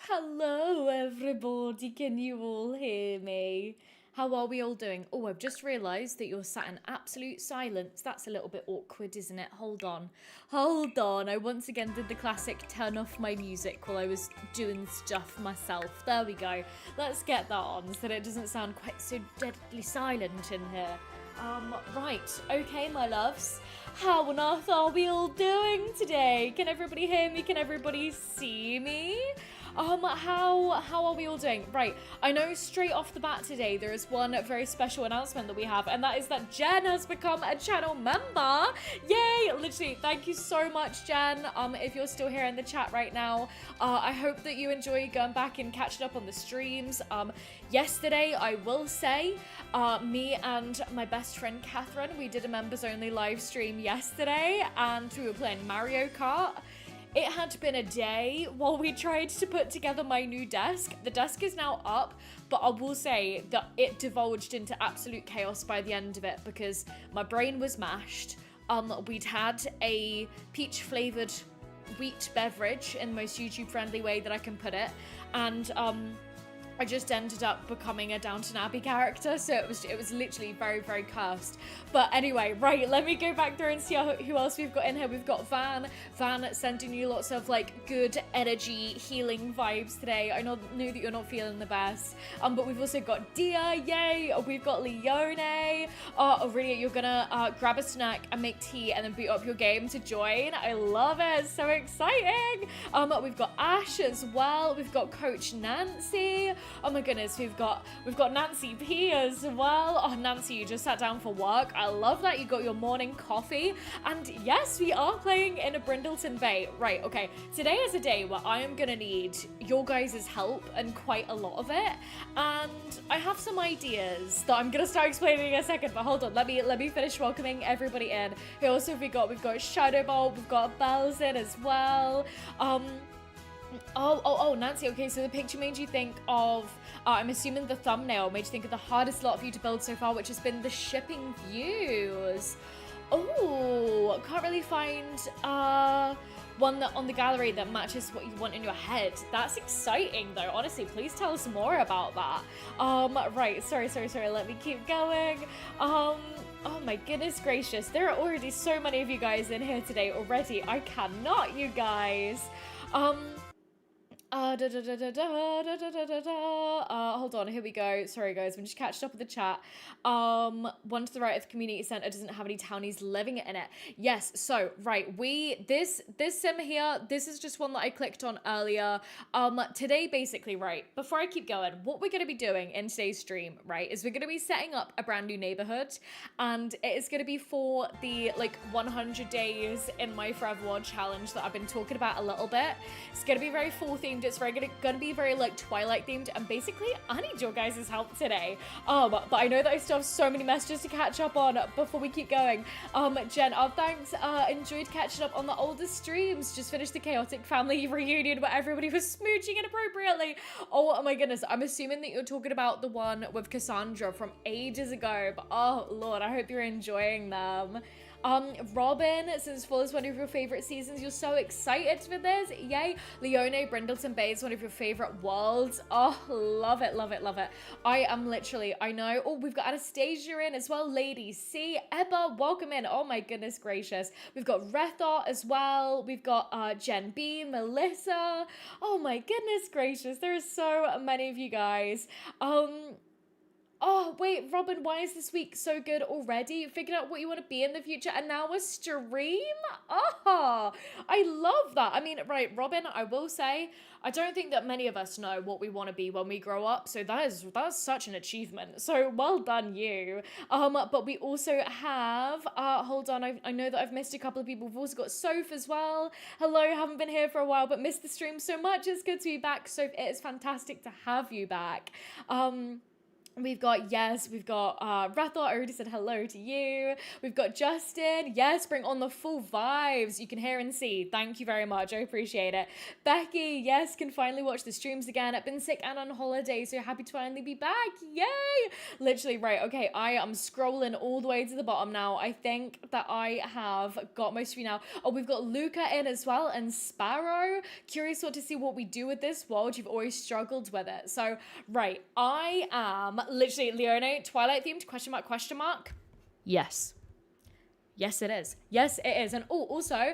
Hello, everybody. Can you all hear me? How are we all doing? Oh, I've just realised that you're sat in absolute silence. That's a little bit awkward, isn't it? Hold on. Hold on. I once again did the classic turn off my music while I was doing stuff myself. There we go. Let's get that on so that it doesn't sound quite so deadly silent in here. Right. Okay, my loves. How on earth are we all doing today? Can everybody hear me? Can everybody see me? How are we all doing? Right, I know straight off the bat today there is one very special announcement that we have, and that is that Jen has become a channel member. Yay! Literally, thank you so much, Jen. If you're still here in the chat right now, I hope that you enjoy going back and catching up on the streams. Yesterday, I will say, me and my best friend Catherine, we did a members only live stream yesterday, and we were playing Mario Kart. It had been a day while we tried to put together my new desk. The desk is now up, but I will say that it divulged into absolute chaos by the end of it because my brain was mashed. We'd had a peach-flavoured wheat beverage in the most YouTube-friendly way that I can put it, and I just ended up becoming a Downton Abbey character, so it was literally very, very cursed. But anyway, right, let me go back through and see who else we've got in here. We've got Van sending you lots of like good energy, healing vibes today. I know that you're not feeling the best. But we've also got Dia, yay! We've got Leone. Aurelia, you're gonna grab a snack and make tea and then boot up your game to join. I love it, so exciting. We've got Ash as well. We've got Coach Nancy. Oh my goodness, we've got Nancy P as well. Oh, Nancy, you just sat down for work. I love that you got your morning coffee. And yes, we are playing in a Brindleton Bay. Right, okay. Today is a day where I am gonna need your guys' help and quite a lot of it. And I have some ideas that I'm gonna start explaining in a second, but hold on, let me finish welcoming everybody in. Who else have we got? We've got Shadowbolt, we've got Bells in as well. Oh, Nancy, okay, so the picture made you think of, I'm assuming the thumbnail made you think of the hardest lot for you to build so far, which has been the shipping views. Oh, can't really find, one that on the gallery that matches what you want in your head. That's exciting though, honestly, please tell us more about that. Right, sorry, let me keep going. Oh my goodness gracious, there are already so many of you guys in here today already. I cannot, you guys. Hold on, here we go. Sorry guys, I'm just catching up with the chat. One to the right of the community center doesn't have any townies living in it. Yes, so right, this sim here, this is just one that I clicked on earlier. Today basically, right, before I keep going, what we're gonna be doing in today's stream, right, is we're gonna be setting up a brand new neighborhood, and it is gonna be for the like 100 days in my Forever World challenge that I've been talking about a little bit. It's gonna be very fall themed. It's gonna be very like Twilight themed, and basically I need your guys' help today. But I know that I still have so many messages to catch up on before we keep going. Jen, thanks. Enjoyed catching up on the older streams. Just finished the chaotic family reunion where everybody was smooching inappropriately. Oh my goodness, I'm assuming that you're talking about the one with Cassandra from ages ago, but oh lord, I hope you're enjoying them. Robin, since fall is one of your favorite seasons, you're so excited for this. Yay. Leone, Brindleton Bay is one of your favorite worlds. Oh, love it, love it, love it. I am literally, I know. Oh, we've got Anastasia in as well. Lady C, Ebba, welcome in. Oh my goodness gracious. We've got Rethot as well. We've got Jen B, Melissa. Oh my goodness gracious. There are so many of you guys. Oh, wait, Robin, why is this week so good already? You figured out what you want to be in the future and now a stream? Oh, I love that. I mean, right, Robin, I will say, I don't think that many of us know what we want to be when we grow up, so that's such an achievement. So well done, you. But we also have, hold on, I know that I've missed a couple of people. We've also got Soph as well. Hello, haven't been here for a while, but missed the stream so much. It's good to be back, Soph. It is fantastic to have you back. We've got, yes, we've got Rathor, I already said hello to you. We've got Justin, yes, bring on the full vibes. You can hear and see. Thank you very much, I appreciate it. Becky, yes, can finally watch the streams again. I've been sick and on holiday, so happy to finally be back, yay! Literally, right, okay, I am scrolling all the way to the bottom now. I think that I have got most of you now. Oh, we've got Luca in as well, and Sparrow. Curious what to see what we do with this world. You've always struggled with it. So, right, I am literally, Leone, Twilight themed, question mark. Yes. Yes, it is. Yes, it is. And oh, also,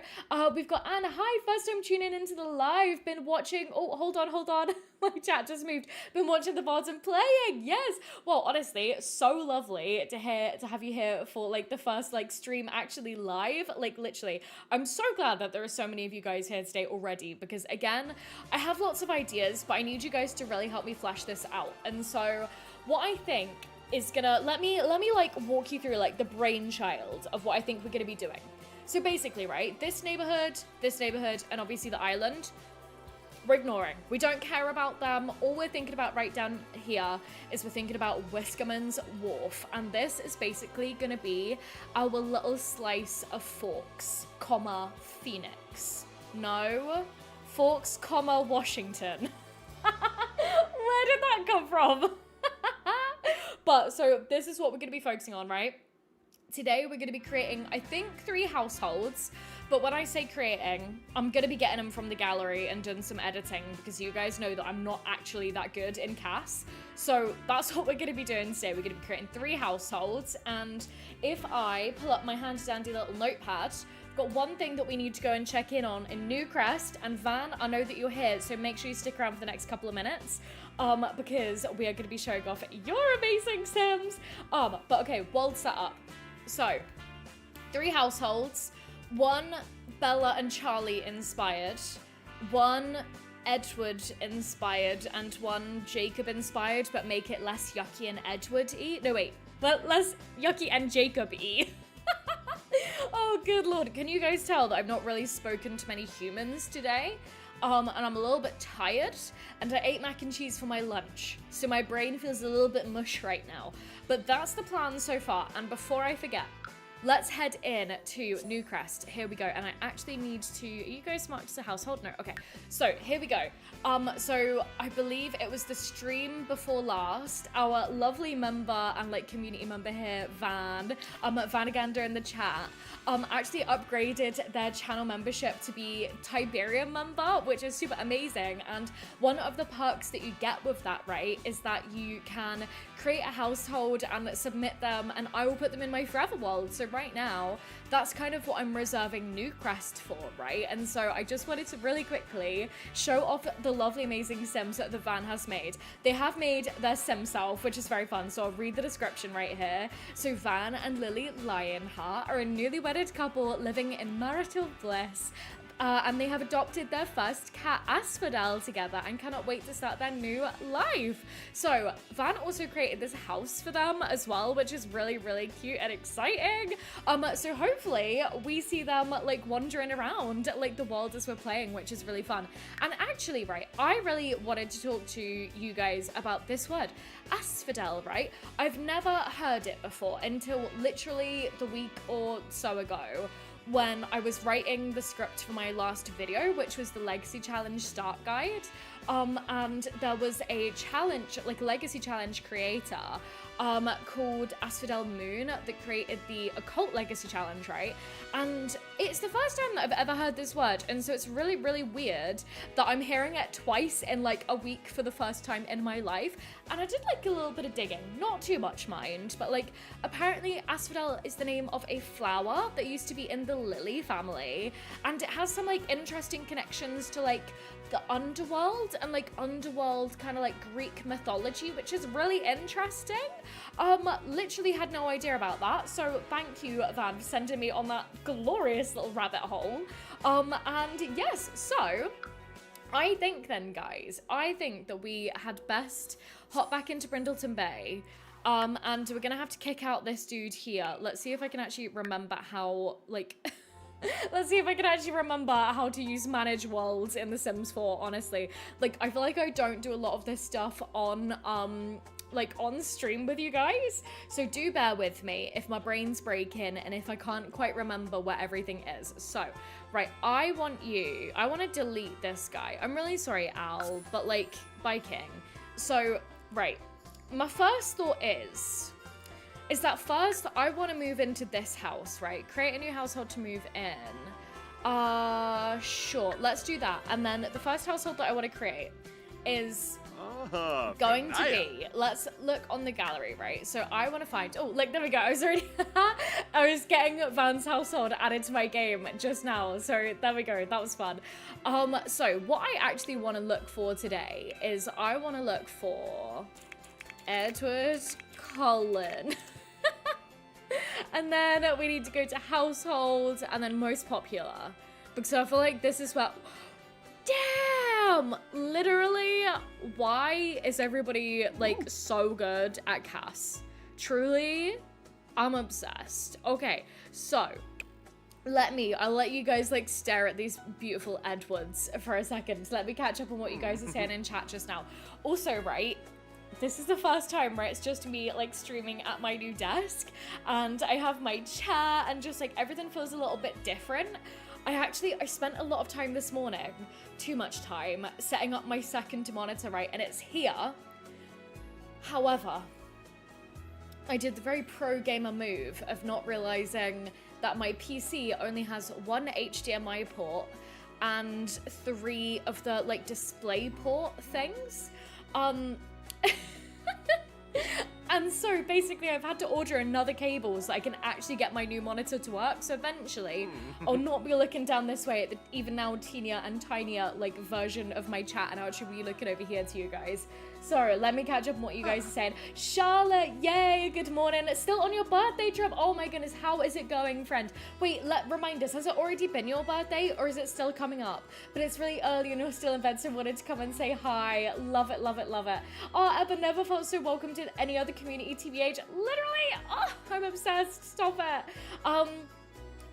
we've got Anna. Hi, first time tuning into the live. Been watching. Oh, hold on. My chat just moved. Been watching the VODs and playing. Yes. Well, honestly, so lovely to have you here for like the first like stream actually live. Like literally, I'm so glad that there are so many of you guys here today already, because again, I have lots of ideas, but I need you guys to really help me flesh this out. And so what I think is gonna, let me like walk you through like the brainchild of what I think we're gonna be doing. So basically, right, this neighborhood, and obviously the island, we're ignoring. We don't care about them. All we're thinking about right down here is we're thinking about Whiskerman's Wharf. And this is basically gonna be our little slice of Forks, Phoenix. No, Forks, Washington. Where did that come from? But so this is what we're going to be focusing on, right? Today we're going to be creating, I think, 3 households. But when I say creating, I'm going to be getting them from the gallery and doing some editing, because you guys know that I'm not actually that good in CAS. So that's what we're going to be doing today. We're going to be creating 3 households. And if I pull up my handy dandy little notepad, I've got one thing that we need to go and check in on in Newcrest. And Van, I know that you're here, so make sure you stick around for the next couple of minutes. Because we are going to be showing off your amazing Sims. But okay, world setup. So, 3 households, 1 Bella and Charlie inspired, 1 Edward inspired, and 1 Jacob inspired, but make it less yucky and Edward-y. No, wait, but less yucky and Jacob-y. Oh, good lord. Can you guys tell that I've not really spoken to many humans today? And I'm a little bit tired, and I ate mac and cheese for my lunch, so my brain feels a little bit mush right now. But that's the plan so far, and before I forget, let's head in to Newcrest. Here we go, and I actually need to... Are you guys marked as a household? No, okay. So, here we go. So I believe it was the stream before last. Our lovely member and like community member here, Vanagander in the chat, actually upgraded their channel membership to be Tiberium member, which is super amazing. And one of the perks that you get with that, right, is that you can create a household and submit them, and I will put them in my forever world. So right now, that's kind of what I'm reserving Newcrest for, right? And so I just wanted to really quickly show off the lovely, amazing Sims that the Van has made. They have made their Sim self, which is very fun. So I'll read the description right here. So Van and Lily Lionheart are a newly wedded couple living in marital bliss. And they have adopted their first cat, Asphodel, together and cannot wait to start their new life. So Van also created this house for them as well, which is really, really cute and exciting. So hopefully we see them like wandering around like the world as we're playing, which is really fun. And actually, right, I really wanted to talk to you guys about this word, Asphodel, right? I've never heard it before until literally the week or so ago, when I was writing the script for my last video, which was the Legacy Challenge Start Guide. And there was a challenge, like a Legacy Challenge creator, called Asphodel Moon that created the Occult Legacy Challenge, right? And it's the first time that I've ever heard this word, and so it's really, really weird that I'm hearing it twice in like a week for the first time in my life. And I did like a little bit of digging, not too much mind, but like apparently Asphodel is the name of a flower that used to be in the lily family, and it has some like interesting connections to like the underworld and like underworld kind of like Greek mythology, which is really interesting. Literally had no idea about that, so thank you, Van, for sending me on that glorious little rabbit hole. And yes, so I think then, guys, I think that we had best hop back into Brindleton Bay. And we're gonna have to kick out this dude here. Let's see if I can actually remember how, like... Let's see if I can actually remember how to use manage worlds in The Sims 4, honestly. Like, I feel like I don't do a lot of this stuff on, like on stream with you guys. So do bear with me if my brain's breaking and if I can't quite remember where everything is. So, right, I want to delete this guy. I'm really sorry, Al, but like, bye King. So, right, my first thought is that first I want to move into this house, right? Create a new household to move in. Sure, let's do that. And then the first household that I want to create is going to be, let's look on the gallery, right? So I want to find, oh, look, there we go. I was getting Van's household added to my game just now. So there we go. That was fun. So what I actually want to look for today is I want to look for Edward Cullen. And then we need to go to household and then most popular. Because I feel like this is where... Damn! Literally, why is everybody, like, so good at Cass? Truly, I'm obsessed. Okay, so... I'll let you guys, like, stare at these beautiful Edwards for a second. Let me catch up on what you guys are saying in chat just now. Also, right... This is the first time where it's just me like streaming at my new desk and I have my chair and just like everything feels a little bit different. I spent a lot of time this morning, too much time, setting up my second monitor, right? And it's here. However, I did the very pro gamer move of not realizing that my PC only has one HDMI port and 3 of the like display port things. And so basically I've had to order another cable so I can actually get my new monitor to work. So eventually I'll not be looking down this way at the even now teenier and tinier like version of my chat and I'll actually be looking over here to you guys. So let me catch up on what you guys are saying. Charlotte, yay, good morning. Still on your birthday trip? Oh my goodness, how is it going, friend? Wait, remind us, has it already been your birthday or is it still coming up? But it's really early and you're still in bed, so wanted to come and say hi. Love it, love it, love it. Oh, Ebba never felt so welcomed in any other community, TBH. Literally, oh, I'm obsessed. Stop it.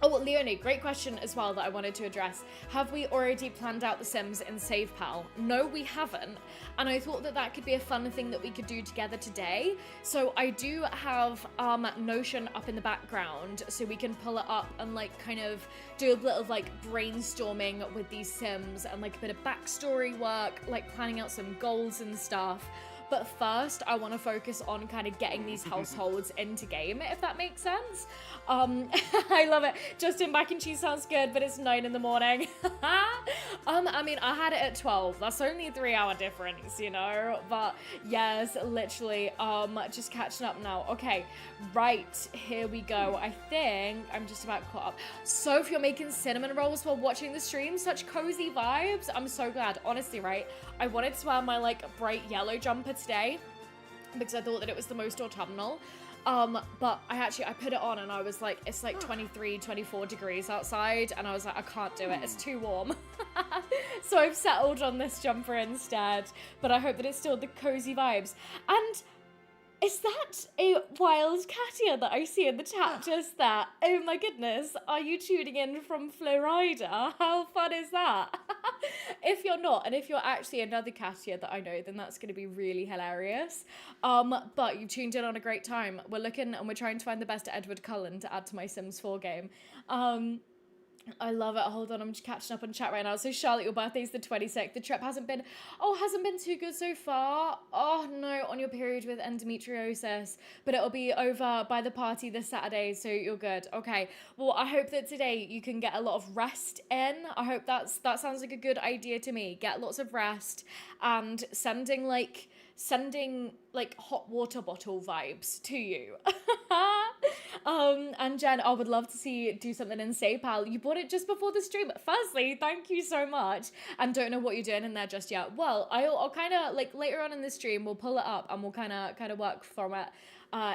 Oh, Leonie, great question as well that I wanted to address. Have we already planned out the Sims in SavePal? No, we haven't. And I thought that that could be a fun thing that we could do together today. So I do have Notion up in the background so we can pull it up and like kind of do a bit of like brainstorming with these Sims and like a bit of backstory work, like planning out some goals and stuff. But first, I want to focus on kind of getting these households into game, if that makes sense. I love it. Justin, mac and cheese sounds good, but it's 9 in the morning. I mean, I had it at 12. That's only a 3-hour difference, you know? But yes, literally, just catching up now. Okay, right, here we go. I think I'm just about caught up. So if you're making cinnamon rolls while watching the stream, such cozy vibes. I'm so glad, honestly, right? I wanted to wear my like bright yellow jumper today because I thought that it was the most autumnal. But I put it on and I was like, it's like 23, 24 degrees outside. And I was like, I can't do it. It's too warm. So I've settled on this jumper instead. But I hope that it's still the cozy vibes. And is that a wild Katia that I see in the chat just there? Oh my goodness, are you tuning in from Florida? How fun is that? If you're not, and if you're actually another Katia that I know, then that's going to be really hilarious. But you tuned in on a great time. We're looking and we're trying to find the best Edward Cullen to add to my Sims 4 game. I love it. Hold on, I'm just catching up on chat right now. So Charlotte, your birthday's the 26th. The trip hasn't been too good so far. Oh no, on your period with endometriosis. But it'll be over by the party this Saturday, so you're good. Okay. Well, I hope that today you can get a lot of rest in. I hope that sounds like a good idea to me. Get lots of rest and sending hot water bottle vibes to you. And Jen, I would love to see you do something in SavePal. You bought it just before the stream. Firstly, thank you so much. And don't know what you're doing in there just yet. Well, I'll kind of like later on in the stream, we'll pull it up and we'll kind of work from it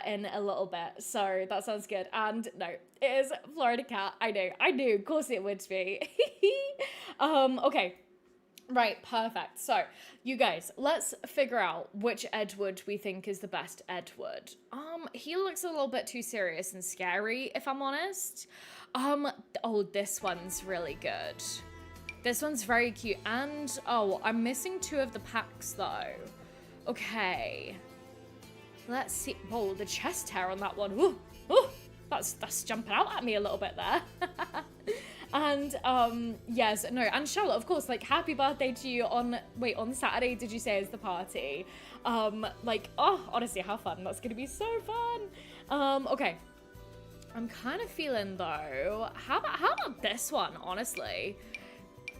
in a little bit. So that sounds good. And no, it is Florida Cat. I knew. Of course it would be. Okay. Right, perfect. So, you guys, let's figure out which Edward we think is the best Edward. He looks a little bit too serious and scary, if I'm honest. Oh, this one's really good. This one's very cute. And, oh, I'm missing 2 of the packs, though. Okay. Let's see. Whoa, the chest hair on that one. Ooh, ooh, that's jumping out at me a little bit there. And yes, no, and Charlotte, of course, like, happy birthday to you on Saturday, did you say, is the party? Like, oh, honestly, how fun. That's gonna be so fun. Okay. I'm kind of feeling though, how about this one, honestly?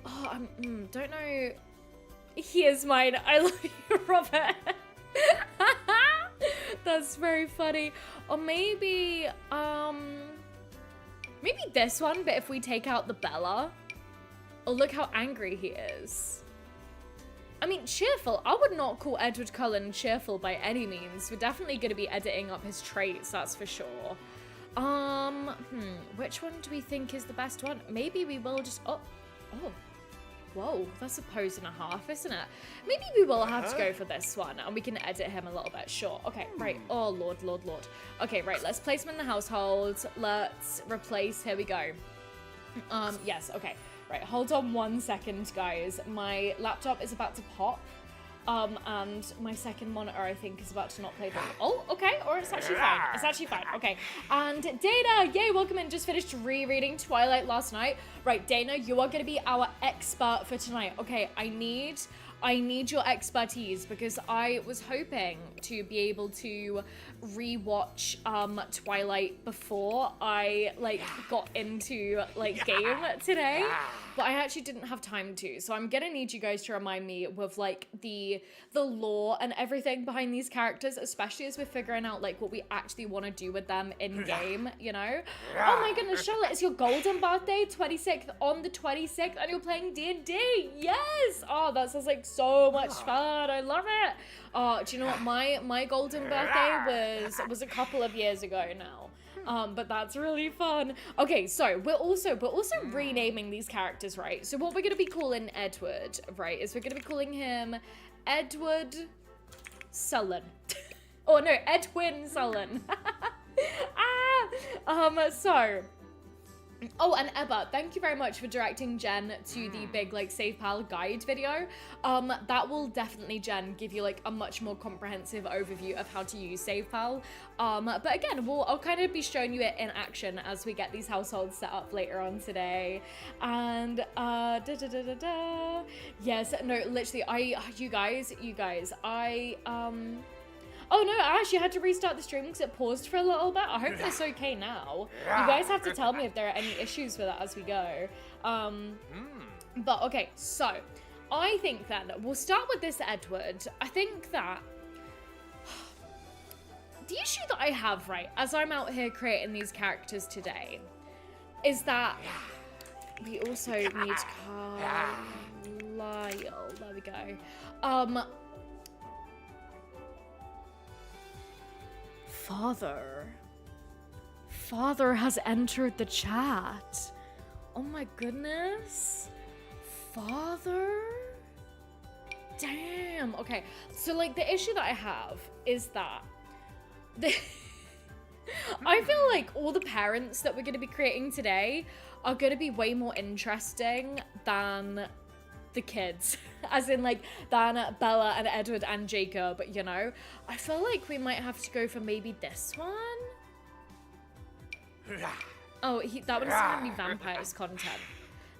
Oh, don't know. Here's mine. I love you, Robert. That's very funny. Or maybe this one, but if we take out the Bella. Oh, look how angry he is. I mean, cheerful. I would not call Edward Cullen cheerful by any means. We're definitely going to be editing up his traits, that's for sure. Which one do we think is the best one? Maybe we will just, whoa, that's a pose and a half, isn't it? Maybe we will have to go for this one, and we can edit him a little bit, sure. Okay, right, oh, Lord. Okay, right, let's place him in the household. Let's replace, here we go. Yes, okay. Right, hold on 1 second, guys. My laptop is about to pop. And my second monitor, I think, is about to not play the... Oh, okay, or it's actually fine. It's actually fine, okay. And Dana, yay, welcome in. Just finished rereading Twilight last night. Right, Dana, you are going to be our expert for tonight. Okay, I need your expertise because I was hoping to be able to rewatch Twilight before I like got into like game today, but I actually didn't have time to. So I'm gonna need you guys to remind me with like the lore and everything behind these characters, especially as we're figuring out like what we actually want to do with them in game, you know? Oh my goodness, Charlotte, it's your golden birthday, 26th on the 26th, and you're playing D&D. Yes! Oh, that sounds like so much fun. I love it. Oh, do you know what? My golden birthday was a couple of years ago now. But that's really fun. Okay, so we're also renaming these characters, right? So what we're gonna be calling Edward, right, is we're gonna be calling him Edward Sullen. Oh no, Edwin Sullen. So. Oh, and Ebba, thank you very much for directing Jen to the big like SavePal guide video. That will definitely, Jen, give you like a much more comprehensive overview of how to use SavePal. But again, I'll kind of be showing you it in action as we get these households set up later on today. And yes, no, literally, you guys, oh no, I actually had to restart the stream because it paused for a little bit. I hope that's okay now. You guys have to tell me if there are any issues with it as we go. But okay, so I think then we'll start with this Edward. I think that the issue that I have, right, as I'm out here creating these characters today, is that we also need Carlisle. There we go. Father has entered the chat. Oh my goodness. Father? Damn. Okay. So like the issue that I have is that I feel like all the parents that we're going to be creating today are going to be way more interesting than the kids, as in like than Bella and Edward and Jacob, you know? I feel like we might have to go for maybe this one. Oh, that one is gonna be vampires content.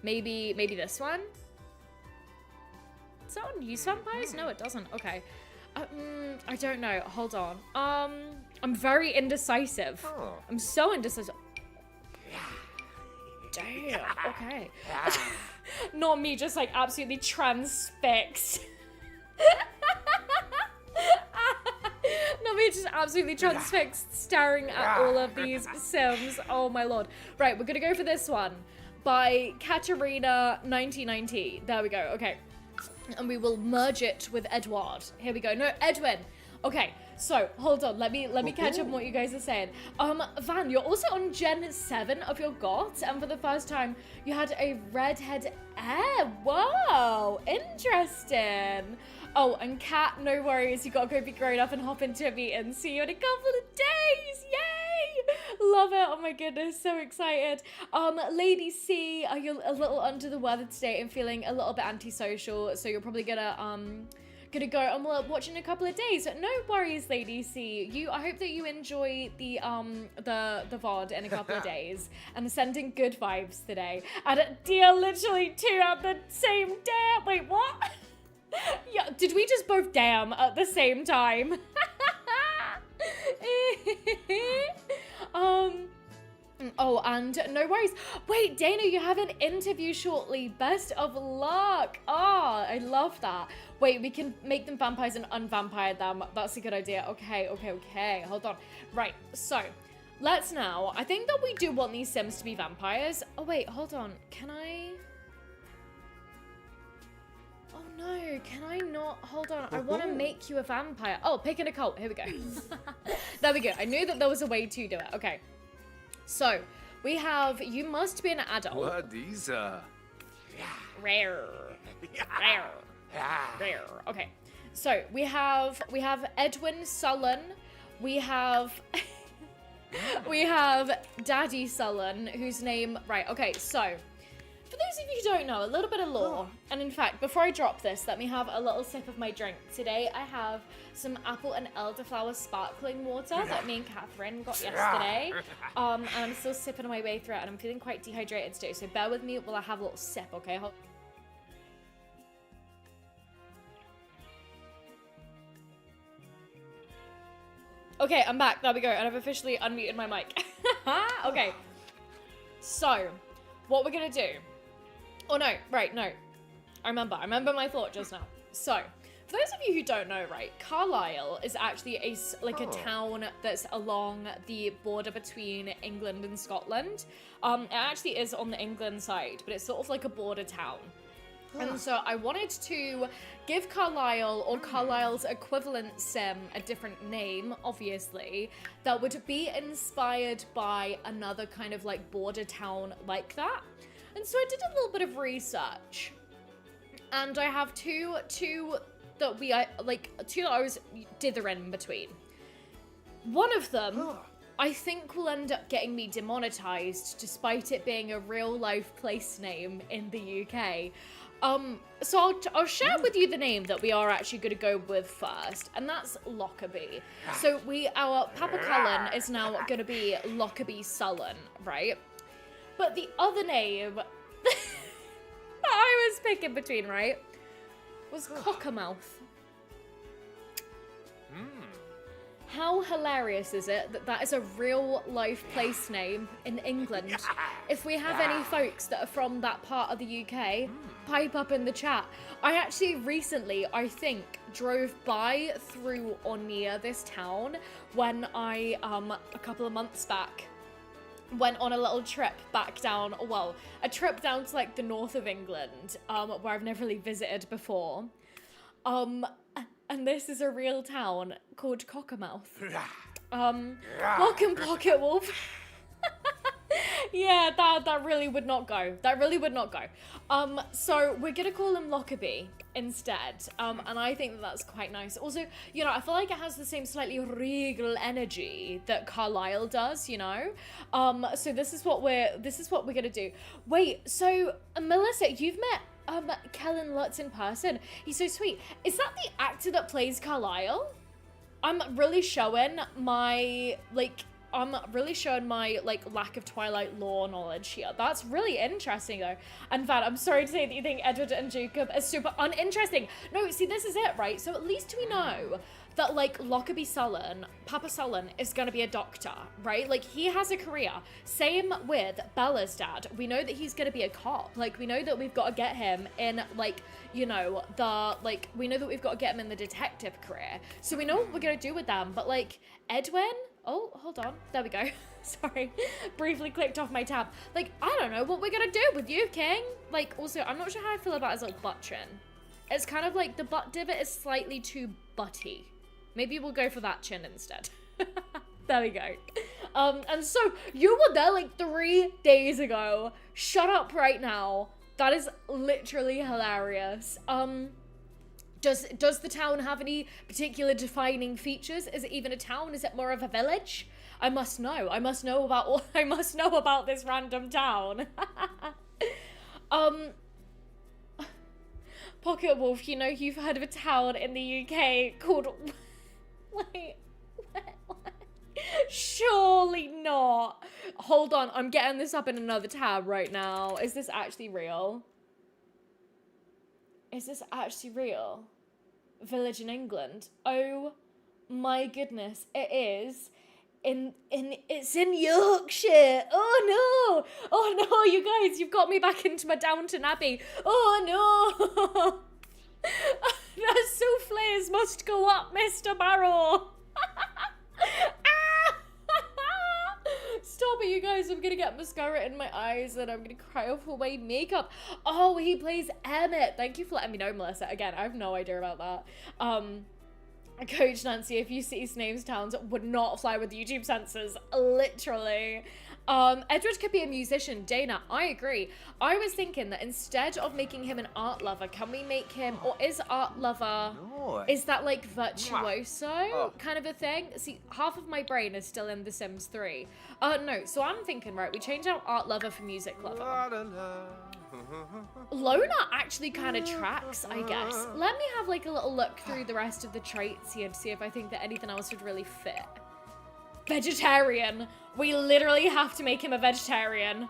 Maybe this one? Does that one use vampires? No, it doesn't. Okay. I don't know. Hold on. I'm very indecisive. I'm so indecisive. Damn. Okay. Not me, just like absolutely transfixed. Not me, just absolutely transfixed, staring at all of these Sims. Oh my lord. Right, we're gonna go for this one by Katerina 1990. There we go. Okay, and we will merge it with Edward. Here we go. No, Edwin. Okay, so hold on. Let me catch up on what you guys are saying. Van, you're also on Gen 7 of your GOT, and for the first time, you had a redhead heir. Whoa, interesting. Oh, and Kat, no worries. You gotta go be grown up and hop into a meeting. See you in a couple of days. Yay! Love it. Oh my goodness, so excited. Lady C, are you a little under the weather today and feeling a little bit antisocial? So you're probably gonna gonna go and watch in a couple of days. No worries, Lady C. I hope that you enjoy the VOD in a couple of days and sending good vibes today. And dear, literally 2 at the same day. Wait, what? Yeah, did we just both damn at the same time? Oh, and no worries. Wait, Dana, you have an interview shortly. Best of luck. Oh, I love that. Wait, we can make them vampires and unvampire them. That's a good idea. Okay. Hold on. Right, so let's now. I think that we do want these Sims to be vampires. Oh, wait, hold on. Can I? Oh, no. Can I not? Hold on. I want to make you a vampire. Oh, pick an occult. Here we go. There we go. I knew that there was a way to do it. Okay. So, we have, you must be an adult. What these Rare. Okay. So, we have Edwin Sullen. We have Daddy Sullen, whose name, right, okay, so for those of you who don't know, a little bit of lore. And in fact, before I drop this, let me have a little sip of my drink. Today, I have some apple and elderflower sparkling water that me and Catherine got yesterday. And I'm still sipping my way through it, and I'm feeling quite dehydrated today. So bear with me while I have a little sip, okay? Okay, I'm back. There we go. And I've officially unmuted my mic. Okay. So, what we're going to do... Oh, no. Right, no. I remember my thought just now. So, for those of you who don't know, right, Carlisle is actually a town that's along the border between England and Scotland. It actually is on the England side, but it's sort of like a border town. And so I wanted to give Carlisle, or Carlisle's equivalent sim, a different name, obviously, that would be inspired by another kind of like border town like that. And so I did a little bit of research. And I have two that I was dithering between. One of them, I think, will end up getting me demonetized, despite it being a real life place name in the UK. So I'll share with you the name that we are actually going to go with first, and that's Lockerbie. So our Papa Cullen is now going to be Lockerbie Sullen, right? But the other name that I was picking between, right, was Cockermouth. How hilarious is it that that is a real life place name in England? If we have any folks that are from that part of the UK, pipe up in the chat. I actually recently, I think, drove by, through, or near this town when I, a couple of months back, went on a little trip back down, well, a trip down to like the north of England, where I've never really visited before. And this is a real town called Cockermouth. Welcome, Pocket Wolf. Yeah, that really would not go. That really would not go. So we're gonna call him Lockerbie instead. And I think that that's quite nice. Also, you know, I feel like it has the same slightly regal energy that Carlisle does, you know? So this is what we're gonna do. Wait, so Melissa, you've met Kellen Lutz in person. He's so sweet. Is that the actor that plays Carlisle? I'm really showing my lack of Twilight lore knowledge here. That's really interesting though. And Van, I'm sorry to say that you think Edward and Jacob are super uninteresting. No, see, this is it, right? So at least we know that like Lockerbie Sullen, Papa Sullen, is gonna be a doctor, right? Like he has a career. Same with Bella's dad. We know that he's gonna be a cop. Like we know that we've got to get him in like, you know, we know that we've got to get him in the detective career. So we know what we're gonna do with them. But like Edwin, oh, hold on. There we go. Sorry. Briefly clicked off my tab. Like, I don't know what we're gonna do with you, King. Like, also, I'm not sure how I feel about his like butt chin. It's kind of like the butt divot is slightly too butty. Maybe we'll go for that chin instead. There we go. And so you were there like 3 days ago. Shut up right now. That is literally hilarious. Does the town have any particular defining features? Is it even a town? Is it more of a village? I must know. I must know about this random town. Pocket Wolf, you know you've heard of a town in the UK called... Wait, what? Surely not. Hold on, I'm getting this up in another tab right now. Is this actually real? Is this actually real? Village in England. Oh my goodness, it is. It's in Yorkshire. Oh no! Oh no, you guys, you've got me back into my Downton Abbey. Oh no! The souffles must go up, Mr. Barrow. Stop it, you guys. I'm gonna get mascara in my eyes and I'm gonna cry off away makeup. Oh, he plays Emmett. Thank you for letting me know, Melissa. Again, I have no idea about that. Coach Nancy, if you see names towns, would not fly with YouTube censors. Literally. Edward could be a musician. Dana, I agree. I was thinking that instead of making him an art lover, can we make him, or is art lover, is that like virtuoso kind of a thing? See, half of my brain is still in The Sims 3. No, so I'm thinking, right, we change out art lover for music lover. Loner actually kind of tracks, I guess. Let me have like a little look through the rest of the traits here to see if I think that anything else would really fit. Vegetarian. We literally have to make him a vegetarian.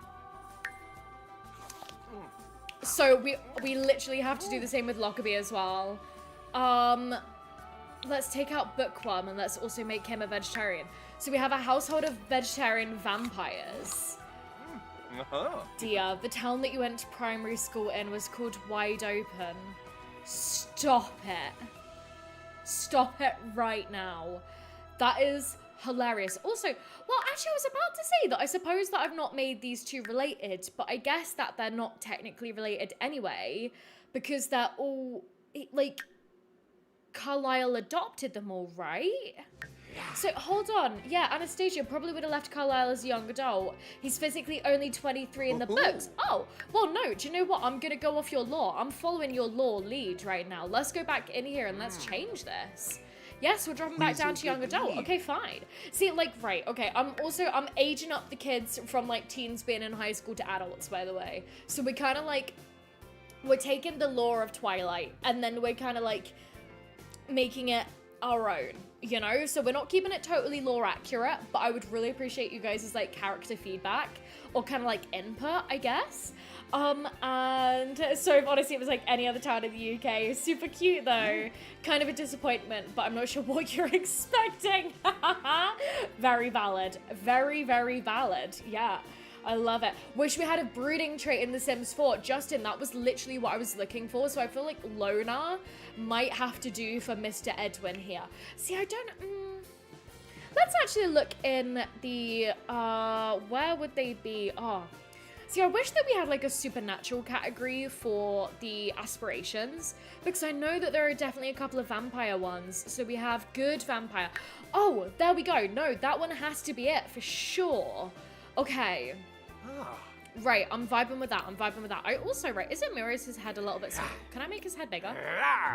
So we literally have to do the same with Lockerbie as well. Let's take out Bookworm and let's also make him a vegetarian. So we have a household of vegetarian vampires. Dear, the town that you went to primary school in was called Wide Open. Stop it. Stop it right now. That is hilarious. Also, well, actually, I was about to say that I suppose that I've not made these two related, but I guess that they're not technically related anyway, because they're all, like, Carlisle adopted them all, right? So, hold on. Yeah, Anastasia probably would have left Carlisle as a young adult. He's physically only 23 in the books. Oh, well, no. Do you know what? I'm going to go off your law. I'm following your law lead right now. Let's go back in here and let's change this. Yes, we're dropping back down to young adult. Okay, fine. See, like, right, okay. I'm aging up the kids from, like, teens being in high school to adults, by the way. So we're kind of, like, we're taking the lore of Twilight, and then we're kind of, like, making it our own, you know? So we're not keeping it totally lore accurate, but I would really appreciate you guys' like character feedback or kind of like input, I guess. And so honestly, it was like any other town in the UK. Super cute though. Kind of a disappointment, but I'm not sure what you're expecting. Very valid. Very, very valid. Yeah. I love it. Wish we had a brooding trait in The Sims 4. Justin, that was literally what I was looking for. So I feel like Loner might have to do for Mr. Edwin here. See, I don't... Let's actually look in the... where would they be? Oh. See, I wish that we had like a supernatural category for the aspirations. Because I know that there are definitely a couple of vampire ones. So we have good vampire. Oh, there we go. No, that one has to be it for sure. Okay. Right, I'm vibing with that. I also, right, is it mirrors his head a little bit small? Can I make his head bigger?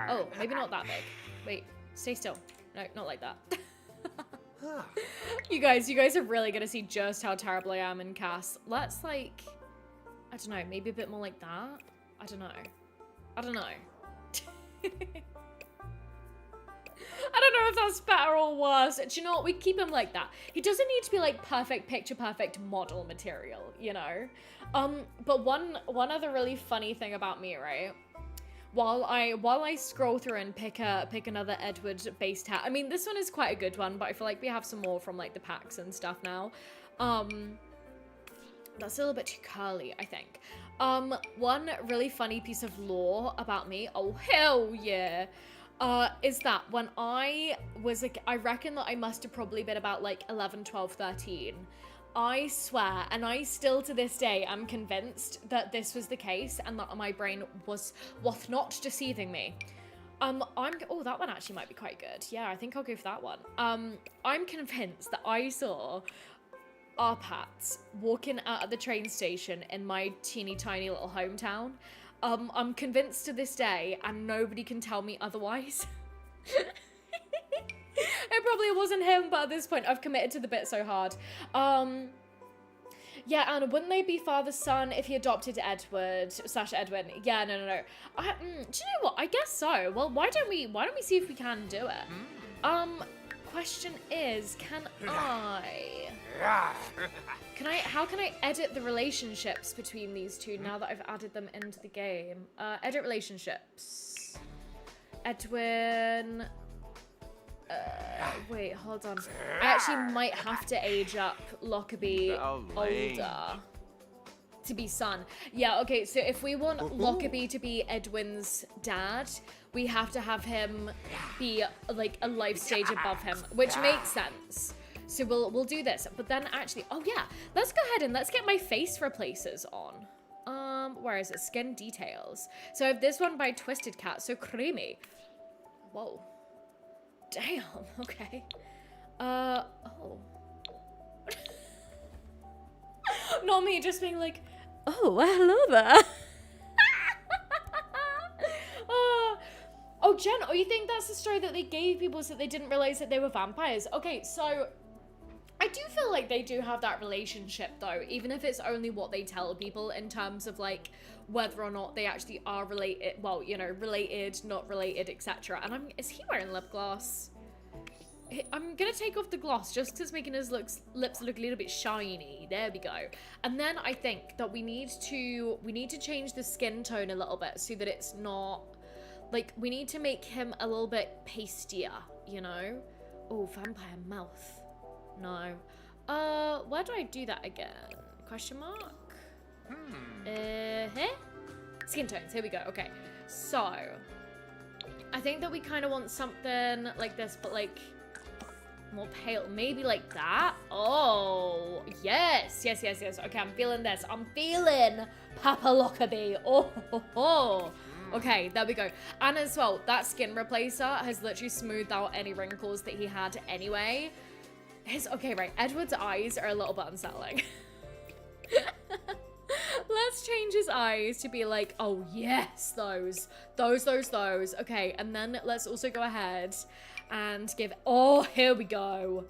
Oh, maybe not that big. Wait, stay still. No, not like that. You guys are really gonna see just how terrible I am in Cass. Let's like, I don't know, maybe a bit more like that? I don't know. I don't know if that's better or worse. Do you know what? We keep him like that. He doesn't need to be like perfect, picture perfect model material, you know? But one other really funny thing about me, right? While I scroll through and pick another Edward based hat. I mean, this one is quite a good one, but I feel like we have some more from like the packs and stuff now. That's a little bit too curly, I think. One really funny piece of lore about me. Oh, hell yeah. Is that when I was like, I reckon that I must have probably been about like 11, 12, 13. I swear, and I still to this day am convinced that this was the case and that my brain was not deceiving me. Oh, that one actually might be quite good. Yeah, I think I'll go for that one. I'm convinced that I saw our Pats walking out of the train station in my teeny tiny little hometown. I'm convinced to this day, and nobody can tell me otherwise. It probably wasn't him, but at this point, I've committed to the bit so hard. Yeah, Anna, wouldn't they be father son if he adopted Edward / Edwin? Yeah, no. Do you know what? I guess so. Well, why don't we see if we can do it? Question is, how can I edit the relationships between these two now that I've added them into the game? Edit relationships. Edwin. Wait, hold on. I actually might have to age up Lockerbie older to be son. Yeah, okay, so if we want Lockerbie to be Edwin's dad, we have to have him be like a life stage above him, which makes sense. So we'll do this. But then actually, oh yeah, let's go ahead and let's get my face replacers on. Where is it? Skin details. So I have this one by Twisted Cat, so creamy. Whoa. Damn, okay. Oh. Not me, just being like, oh, well, hello there. Oh, Jen, you think that's the story that they gave people so they didn't realize that they were vampires? Okay, so I do feel like they do have that relationship, though, even if it's only what they tell people in terms of, like, whether or not they actually are related, well, you know, related, not related, etc. And is he wearing lip gloss? I'm gonna take off the gloss just because it's making his lips look a little bit shiny. There we go. And then I think that we need to change the skin tone a little bit so that it's not, like, we need to make him a little bit pastier, you know? Oh, vampire mouth. No. Where do I do that again? Question mark? Here? Skin tones, here we go, okay. So, I think that we kind of want something like this, but like, more pale, maybe like that. Oh, yes. Okay, I'm feeling this. I'm feeling Papa Lockerbie. Oh. Okay, there we go. And as well, that skin replacer has literally smoothed out any wrinkles that he had anyway. Okay, right. Edward's eyes are a little bit unsettling. Let's change his eyes to be like, oh yes, those. Okay, and then let's also go ahead and give, oh, here we go.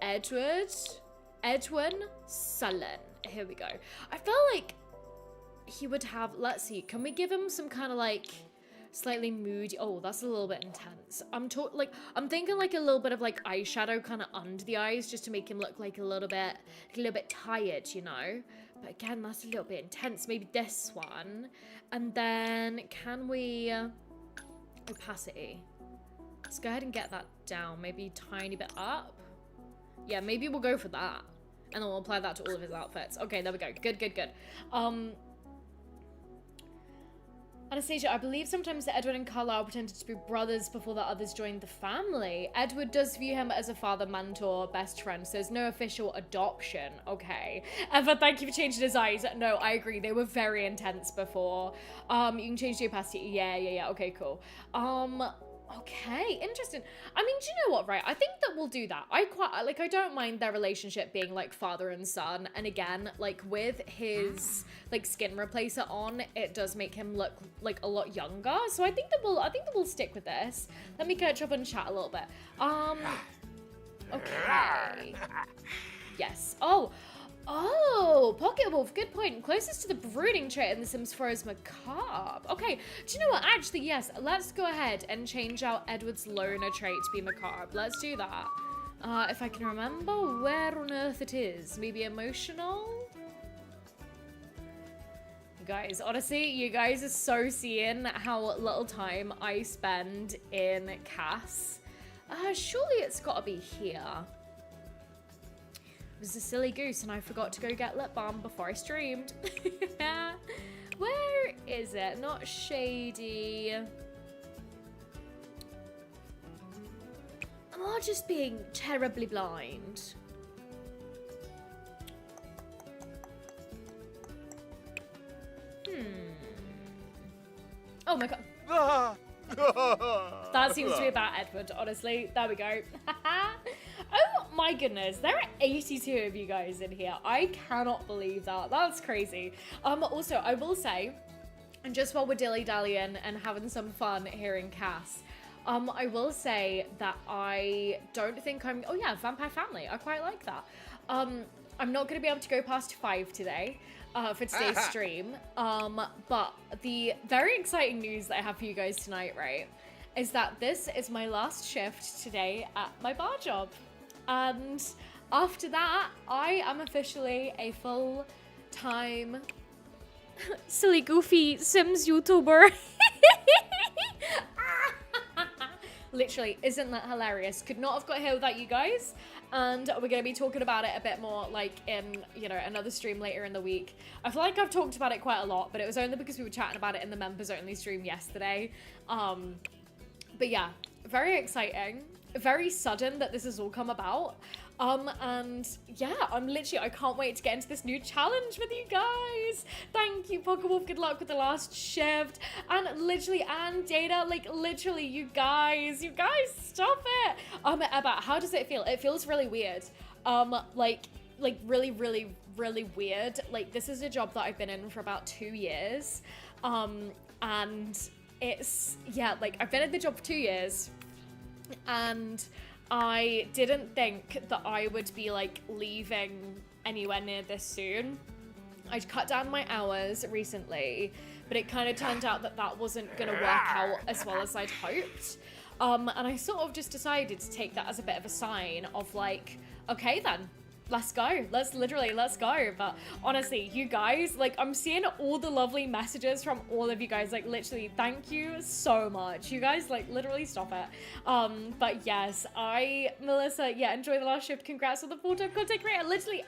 Edwin Sullen. Here we go. I feel like he would have, let's see, can we give him some kind of like slightly moody, oh, that's a little bit intense. I'm thinking like a little bit of like eyeshadow kind of under the eyes just to make him look like a little bit tired, you know? But again, that's a little bit intense. Maybe this one. And then can we, opacity. Let's go ahead and get that down, maybe a tiny bit up. Yeah, maybe we'll go for that. And then we'll apply that to all of his outfits. Okay, there we go. Good. Anastasia, I believe sometimes that Edward and Carlisle pretended to be brothers before the others joined the family. Edward does view him as a father, mentor, best friend, so there's no official adoption. Okay. Eva, thank you for changing his eyes. No, I agree. They were very intense before. You can change the opacity. Yeah. Okay, cool. Okay, interesting. I mean, do you know what, right? I think that we'll do that. I don't mind their relationship being like father and son. And again, like with his like skin replacer on, it does make him look like a lot younger. So I think that we'll stick with this. Let me catch up and chat a little bit. Okay. Yes. Oh, Pocket Wolf, good point. Closest to the brooding trait in The Sims 4 is macabre. Okay, do you know what? Actually, yes, let's go ahead and change out Edward's loner trait to be macabre. Let's do that. If I can remember where on earth it is. Maybe emotional? Guys, honestly, you guys are so seeing how little time I spend in Cass. Surely it's gotta be here. It was a silly goose and I forgot to go get lip balm before I streamed. Where is it? Not shady. Am I just being terribly blind? Oh my god. That seems to be about Edward, honestly. There we go. Oh my goodness, there are 82 of you guys in here. I cannot believe that. That's crazy. Also, I will say, and just while we're dilly-dallying and having some fun here in Cass, I will say that I don't think oh yeah, Vampire Family. I quite like that. I'm not going to be able to go past 5 today for today's stream. But the very exciting news that I have for you guys tonight, right, is that this is my last shift today at my bar job. And after that, I am officially a full-time silly goofy Sims YouTuber. Literally, isn't that hilarious? Could not have got here without you guys. And we're going to be talking about it a bit more, like, in, you know, another stream later in the week. I feel like I've talked about it quite a lot, but it was only because we were chatting about it in the members-only stream yesterday. But yeah, very exciting. Very sudden that this has all come about. And yeah, I can't wait to get into this new challenge with you guys. Thank you, Pokewolf. Good luck with the last shift. And literally, and Data, like literally, you guys, stop it. Ebba, how does it feel? It feels really weird. Like really, really, really weird. Like, this is a job that I've been in for about 2 years. And it's, yeah, like I've been in the job for 2 years. And I didn't think that I would be like leaving anywhere near this soon. I'd cut down my hours recently, but it kind of turned out that that wasn't going to work out as well as I'd hoped. And I sort of just decided to take that as a bit of a sign of like, okay then, let's go. Let's go. But honestly, you guys, like, I'm seeing all the lovely messages from all of you guys. Like, literally, thank you so much. You guys, like, literally stop it. But yes, Melissa, yeah, enjoy the last shift. Congrats on the full-time content creator. Literally,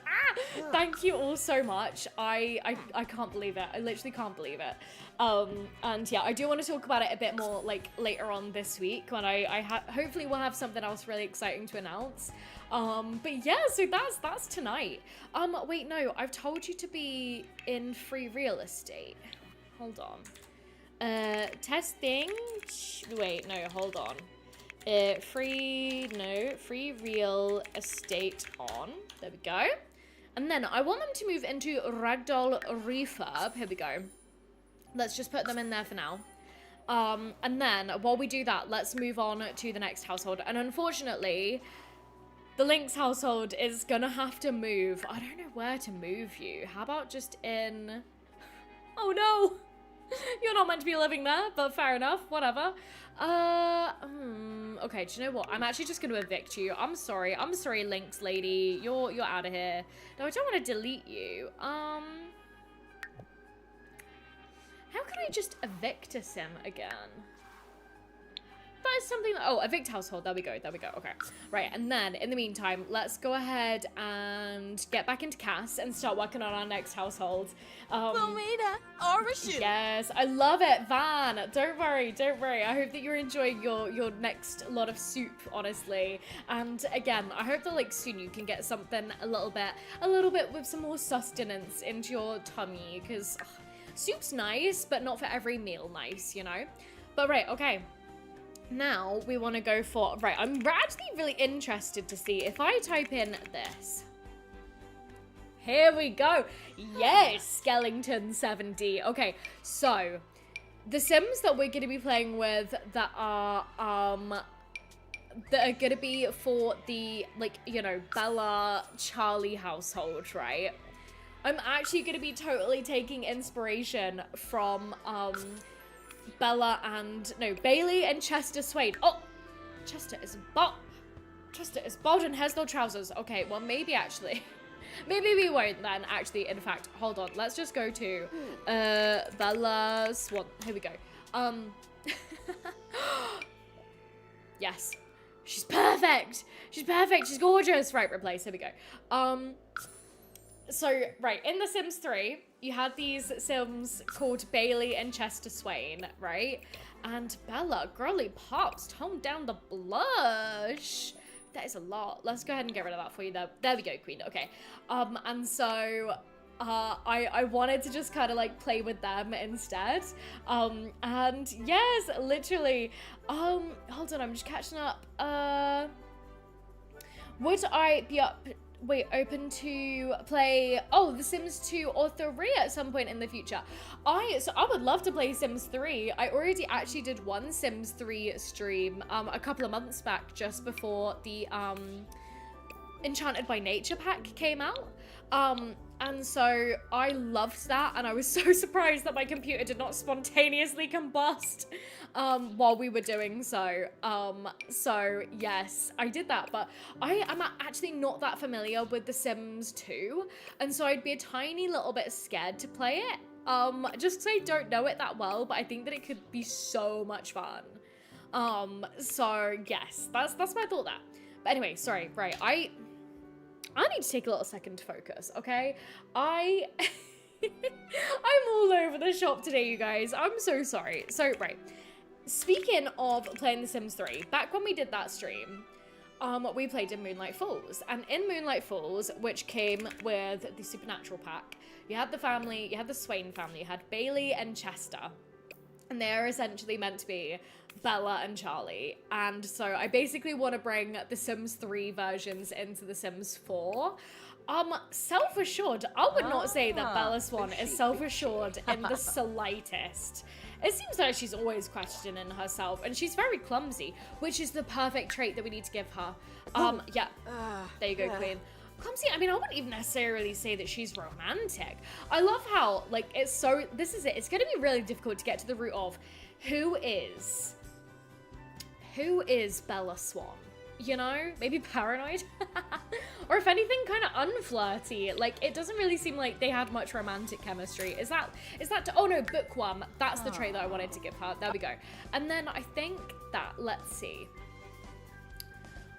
thank you all so much. I can't believe it. I literally can't believe it. And yeah, I do want to talk about it a bit more, like, later on this week when hopefully we'll have something else really exciting to announce. But yeah, so that's tonight. Wait, no, I've told you to be in free real estate. Hold on. Testing. Wait, no, hold on. Free real estate on. There we go. And then I want them to move into Ragdoll Refurb. Here we go. Let's just put them in there for now. And then while we do that, let's move on to the next household. And unfortunately, the Lynx household is gonna have to move. I don't know where to move you. How about just in... Oh no! You're not meant to be living there, but fair enough, whatever. Okay, do you know what? I'm actually just gonna evict you. I'm sorry, Lynx lady. You're out of here. No, I don't want to delete you. How can I just evict a sim again? That is something that, oh, evict household. There we go. Okay. Right. And then in the meantime, let's go ahead and get back into Cass and start working on our next household. Yes, I love it, Van. Don't worry. I hope that you're enjoying your next lot of soup, honestly. And again, I hope that like soon you can get something a little bit with some more sustenance into your tummy, because soup's nice, but not for every meal nice, you know? But right, okay. Now we want to go for, right, I'm actually really interested to see if I type in this. Here we go. Yes, Skellington 70. Okay, so the Sims that we're going to be playing with that are going to be for the, like, you know, Bella Charlie household, right? I'm actually going to be totally taking inspiration from, Bailey and Chester Swain. Oh, Chester is bald and has no trousers. Okay, well, maybe we won't then, actually. In fact, hold on. Let's just go to, Bella Swan. Here we go. Yes. She's perfect. She's gorgeous. Right, replace. Here we go. So, right, in The Sims 3, you had these Sims called Bailey and Chester Swain, right? And Bella, girly pops, tone down the blush. That is a lot. Let's go ahead and get rid of that for you. There we go, Queen. Okay. And so, I wanted to just kind of like play with them instead. And yes, literally. Hold on, I'm just catching up. Would I be open to play, The Sims 2 or 3 at some point in the future? I would love to play Sims 3. I already actually did one Sims 3 stream a couple of months back, just before the Enchanted by Nature pack came out. And so I loved that, and I was so surprised that my computer did not spontaneously combust while we were doing so. So yes, I did that, but I am actually not that familiar with The Sims 2, and so I'd be a tiny little bit scared to play it. Just because I don't know it that well, but I think that it could be so much fun. So yes, that's my thought there. But anyway, sorry, right, I need to take a little second to focus, okay? I'm all over the shop today, you guys. I'm so sorry. So, right. Speaking of playing The Sims 3, back when we did that stream, we played in Moonlight Falls. And in Moonlight Falls, which came with the Supernatural pack, you had the family, you had the Swain family, you had Bailey and Chester. And they're essentially meant to be Bella and Charlie. And so I basically want to bring the Sims 3 versions into the Sims 4. Self-assured, I would not say that Bella Swan is self-assured in the slightest. It seems like she's always questioning herself, and she's very clumsy, which is the perfect trait that we need to give her. Yeah, there you go, Queen. Clumsy, I mean, I wouldn't even necessarily say that she's romantic. I love how, like, it's going to be really difficult to get to the root of who is Bella Swan, you know? Maybe paranoid? Or if anything, kind of unflirty. Like, it doesn't really seem like they had much romantic chemistry. Is that, oh no, bookworm. That's the trait that I wanted to give her. There we go. And then I think that, let's see.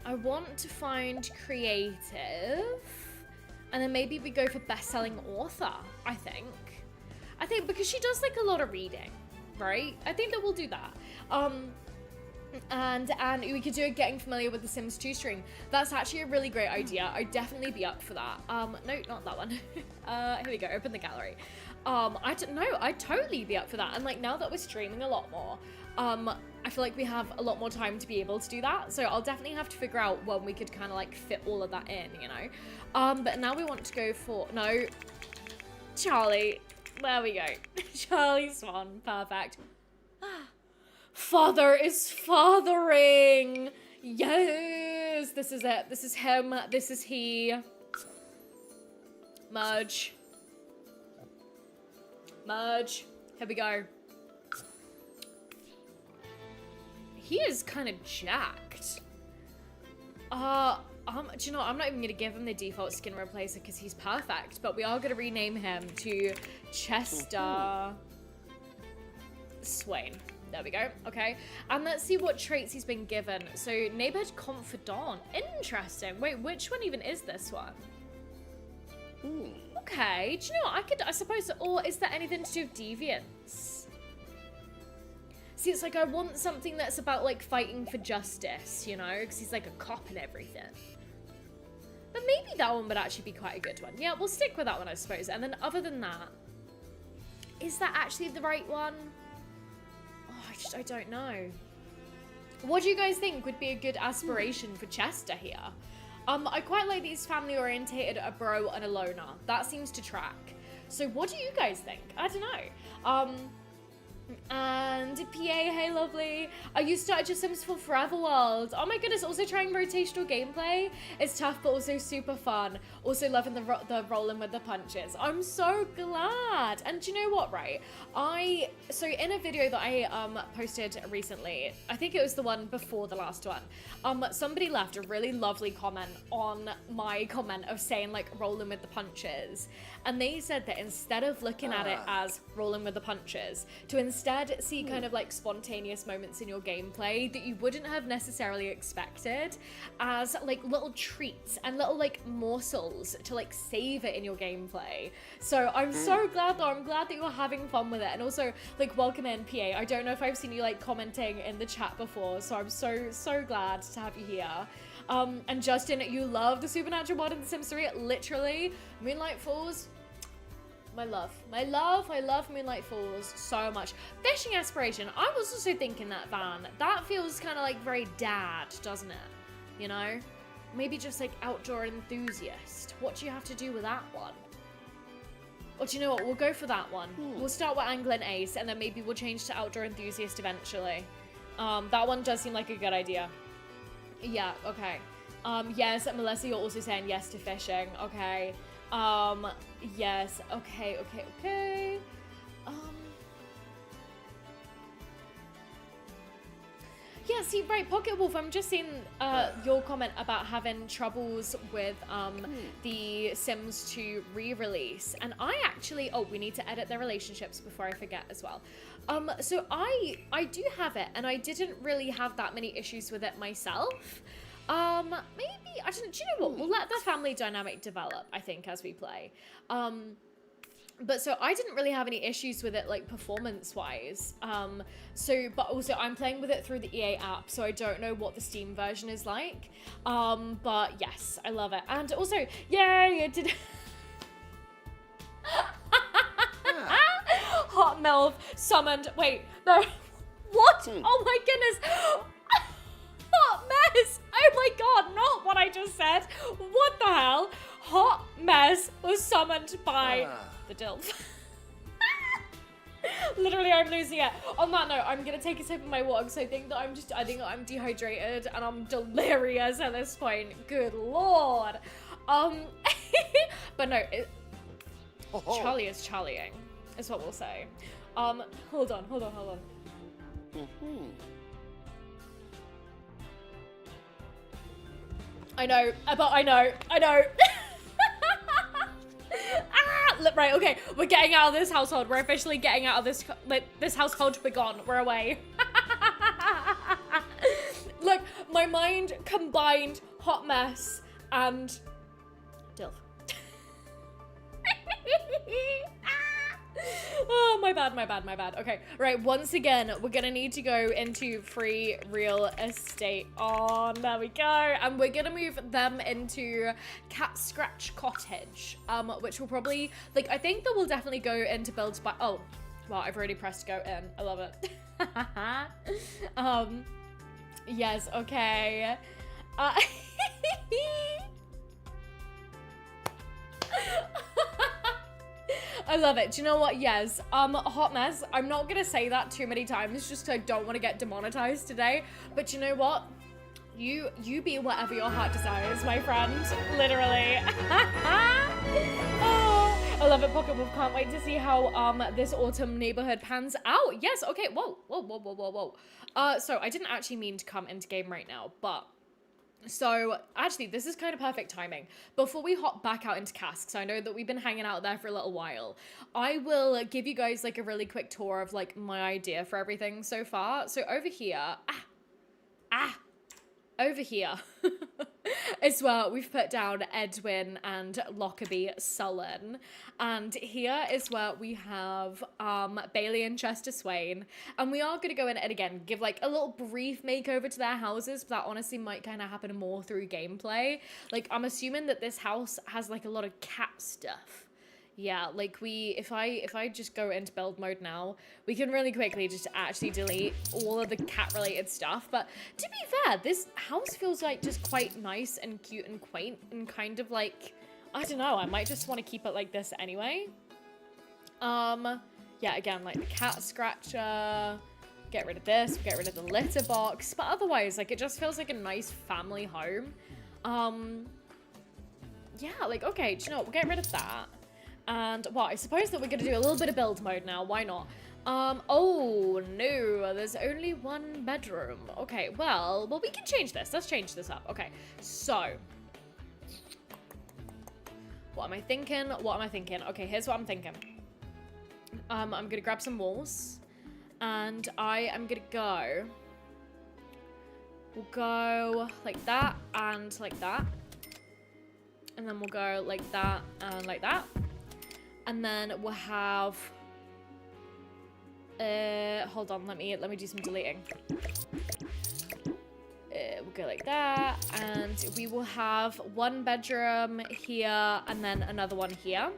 I want to find creative, and then maybe we go for best-selling author, I think because she does like a lot of reading, right? I think that we'll do that. And we could do a getting familiar with the Sims 2 stream. That's actually a really great idea. I'd definitely be up for that. No, not that one. Here we go, open the gallery. I don't know, I'd totally be up for that. And like now that we're streaming a lot more, I feel like we have a lot more time to be able to do that. So I'll definitely have to figure out when we could kind of like fit all of that in, you know? But now we want to go for, no, Charlie. There we go. Charlie Swan, perfect. Father is fathering. Yes, this is it. This is him. This is he. Merge. Merge. Here we go. He is kind of jacked. Do you know what? I'm not even going to give him the default skin replacer because he's perfect, but we are going to rename him to Chester Swain. There we go. Okay. And let's see what traits he's been given. So, Neighbourhood Confidant. Interesting. Wait, which one even is this one? Okay. Do you know what? I suppose, or is there anything to do with deviance? See, it's like I want something that's about, like, fighting for justice, you know? Because he's, like, a cop and everything. But maybe that one would actually be quite a good one. Yeah, we'll stick with that one, I suppose. And then other than that, is that actually the right one? I don't know. What do you guys think would be a good aspiration for Chester here? I quite like these family orientated, a bro and a loner. That seems to track. So what do you guys think? I don't know. And PA, hey lovely. You started your Sims 4 Forever World. Oh my goodness, also trying rotational gameplay. It's tough but also super fun. Also loving the rolling with the punches. I'm so glad. And do you know what, right? So in a video that I posted recently, I think it was the one before the last one, somebody left a really lovely comment on my comment of saying like rolling with the punches. And they said that instead of looking at it as rolling with the punches, to instead see kind of like spontaneous moments in your gameplay that you wouldn't have necessarily expected as like little treats and little like morsels to like savor in your gameplay. So I'm so glad though. I'm glad that you're having fun with it. And also like welcome in PA. I don't know if I've seen you like commenting in the chat before. So I'm so glad to have you here. And Justin, you love the Supernatural mod in The Sims 3. Literally, Moonlight Falls. My love. I love Moonlight Falls so much. Fishing aspiration. I was also thinking that, Van. That feels kind of like very dad, doesn't it? You know? Maybe just like outdoor enthusiast. What do you have to do with that one? Or do you know what? We'll go for that one. We'll start with Angling Ace and then maybe we'll change to outdoor enthusiast eventually. That one does seem like a good idea. Yeah, okay. Yes, Melissa, you're also saying yes to fishing. Okay. Yes. Okay. Yeah, see, right, Pocket Wolf, I'm just seeing your comment about having troubles with the Sims 2 re-release. And I actually, we need to edit their relationships before I forget as well. So I do have it, and I didn't really have that many issues with it myself. Maybe, I don't, do you know what? We'll let the family dynamic develop, I think, as we play. But so I didn't really have any issues with it, like, performance-wise. But also I'm playing with it through the EA app, so I don't know what the Steam version is like. But yes, I love it. And also, yay, it did... Hot MILF summoned... Wait, no. What? Oh my goodness. Hot mess. Oh my god, not what I just said. What the hell? Hot mess was summoned by... the DILF. Literally, I'm losing it. On that note, I'm gonna take a sip of my water because I think that I'm dehydrated and I'm delirious at this point. Good lord. But no, Charlie is Charlieing, is what we'll say. Hold on. I know. Right, okay, we're getting out of this household. We're officially getting out of this household. We're gone. We're away. Look, my mind combined hot mess and DILF. Oh, my bad. Okay, right, once again, we're gonna need to go into free real estate. Oh, there we go. And we're gonna move them into Cat Scratch Cottage, which will probably, like, I think that will definitely go into builds by, oh, wow, I've already pressed go in. I love it. Yes, okay. I love it. Do you know what? Yes. Hot mess. I'm not gonna say that too many times just because I don't want to get demonetized today. But you know what? You be whatever your heart desires, my friend. Literally. Oh, I love it, Pocket Wolf. Can't wait to see how this autumn neighborhood pans out. Yes. Okay. Whoa. So I didn't actually mean to come into game right now, but. So, actually, this is kind of perfect timing. Before we hop back out into Casks, I know that we've been hanging out there for a little while. I will give you guys, like, a really quick tour of, like, my idea for everything so far. So, over here... Over here is where we've put down Edwin and Lockerbie Sullen. And here is where we have Bailey and Chester Swain. And we are going to go in and again give like a little brief makeover to their houses. But that honestly might kind of happen more through gameplay. Like I'm assuming that this house has like a lot of cat stuff. Yeah, like if I just go into build mode now, we can really quickly just actually delete all of the cat related stuff. But to be fair, this house feels like just quite nice and cute and quaint and kind of like, I don't know, I might just want to keep it like this anyway. Yeah, again, like the cat scratcher, get rid of this, get rid of the litter box. But otherwise, like it just feels like a nice family home. Yeah, like, okay, do you know what, we'll get rid of that. And, well, I suppose that we're going to do a little bit of build mode now. Why not? Oh, no. There's only one bedroom. Okay, well, we can change this. Let's change this up. Okay, so. What am I thinking? Okay, here's what I'm thinking. I'm going to grab some walls. And I am going to go. We'll go like that and like that. And then we'll go like that and like that. And then we'll have, hold on, let me do some deleting. We'll go like that, and we will have one bedroom here, and then another one here.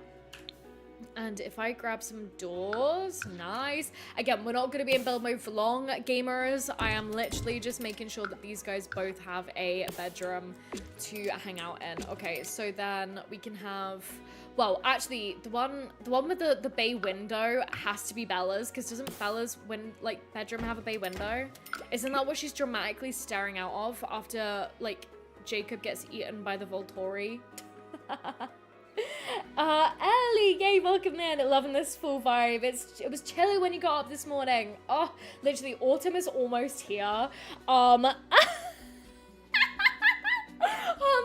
And if I grab some doors, nice. Again, we're not going to be in build mode for long, gamers. I am literally just making sure that these guys both have a bedroom to hang out in. Okay, so then we can have... Well, actually, the one with the bay window has to be Bella's, because doesn't Bella's bedroom have a bay window? Isn't that what she's dramatically staring out of after, like, Jacob gets eaten by the Volturi. Ellie, yay, welcome in. Loving this full vibe. It was chilly when you got up this morning. Oh, literally, autumn is almost here. Oh,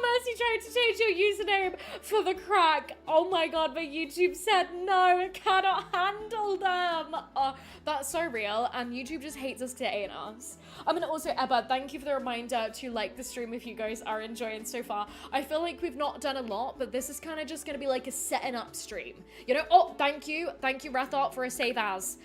Mercy tried to change your username for the crack. Oh my god, but YouTube said no, it cannot handle them. Oh, that's so real, and YouTube just hates us to hate us. I mean, also, Ebba, thank you for the reminder to like the stream if you guys are enjoying so far. I feel like we've not done a lot, but this is kind of just going to be like a setting up stream. You know, oh, thank you, Rathart, for a save as.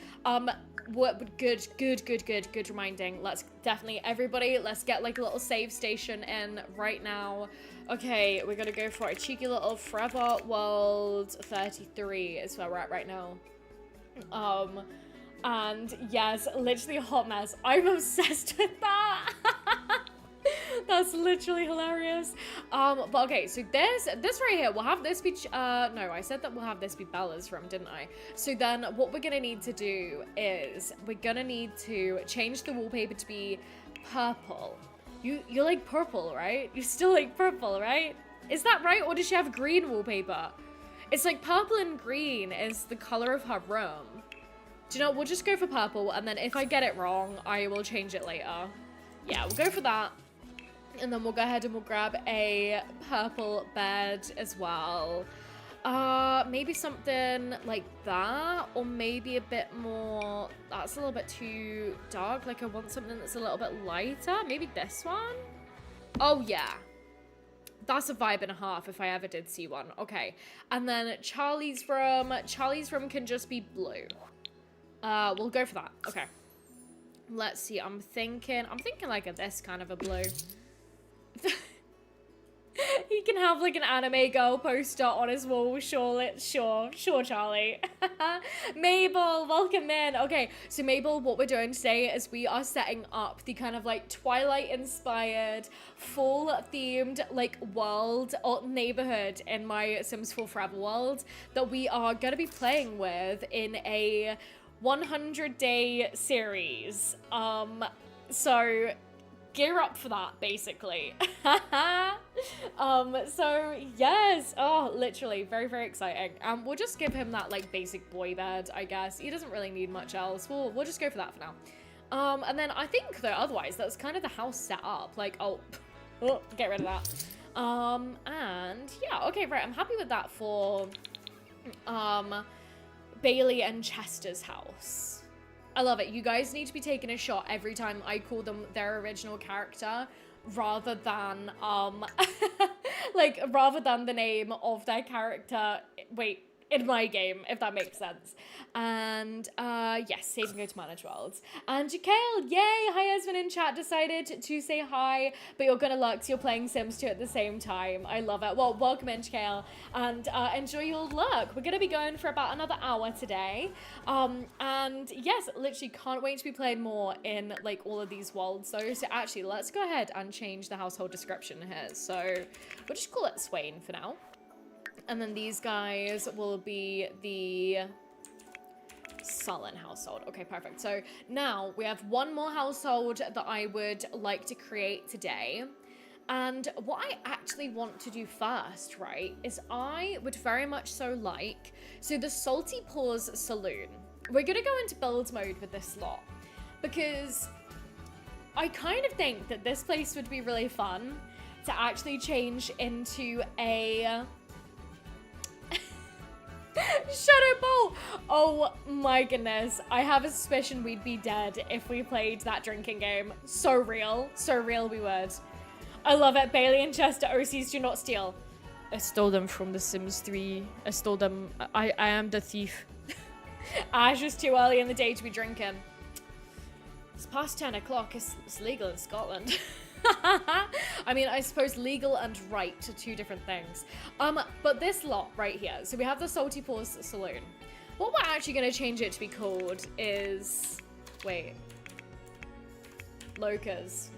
Good reminding. Let's definitely, everybody, let's get like a little save station in right now. Okay, we're gonna go for a cheeky little Forever World 33 is where we're at right now. And yes, literally a hot mess. I'm obsessed with that. That's literally hilarious. But okay, so this right here, we'll have this be, no, I said that we'll have this be Bella's room, didn't I? So then what we're gonna need to do is we're gonna need to change the wallpaper to be purple. You like purple, right? You still like purple, right? Is that right? Or does she have green wallpaper? It's like purple and green is the color of her room. Do you know, we'll just go for purple, and then if I get it wrong, I will change it later. Yeah, we'll go for that. And then we'll go ahead and we'll grab a purple bed as well. Maybe something like that, or maybe a bit more, that's a little bit too dark. Like I want something that's a little bit lighter. Maybe this one? Oh yeah. That's a vibe and a half if I ever did see one. Okay. And then Charlie's room can just be blue. We'll go for that. Okay. Let's see. I'm thinking like this kind of a blue. He can have like an anime girl poster on his wall, sure, Charlie. Mabel, welcome in. Okay, so Mabel, what we're doing today is we are setting up the kind of like Twilight inspired, fall themed like world or neighborhood in my Sims 4 Forever world that we are going to be playing with in a 100-day series. So gear up for that, basically. So yes, oh, literally very, very exciting. We'll just give him that like basic boy bed, I guess. He doesn't really need much else. We'll just go for that for now. And then I think though otherwise that's kind of the house set up. Like, oh, get rid of that. And yeah, okay, right. I'm happy with that for Bailey and Chester's house. I love it. You guys need to be taking a shot every time I call them their original character rather than rather than the name of their character. Wait, in my game, if that makes sense. And yes, save and go to manage worlds. And Jakael, yay! Hi, Esmond in chat decided to say hi, but you're gonna Lux, you're playing Sims 2 at the same time. I love it. Well, welcome in, Jakael, and enjoy your luck. We're gonna be going for about another hour today. And yes, literally can't wait to be playing more in like all of these worlds. So actually, let's go ahead and change the household description here. So we'll just call it Swain for now. And then these guys will be the Sullen household. Okay, perfect. So now we have one more household that I would like to create today. And what I actually want to do first, right, is I would very much so like, so the Salty Paws Saloon. We're going to go into build mode with this lot because I kind of think that this place would be really fun to actually change into a Shadow Bolt! Oh my goodness. I have a suspicion we'd be dead if we played that drinking game. So real we would. I love it. Bailey and Chester, OCs do not steal. I stole them from The Sims 3. I stole them. I am the thief. Ash, is too early in the day to be drinking. It's past 10 o'clock. It's legal in Scotland. I mean, I suppose legal and right are two different things. But this lot right here, so we have the Salty Paws Saloon. What we're actually going to change it to be called is, wait, Locas.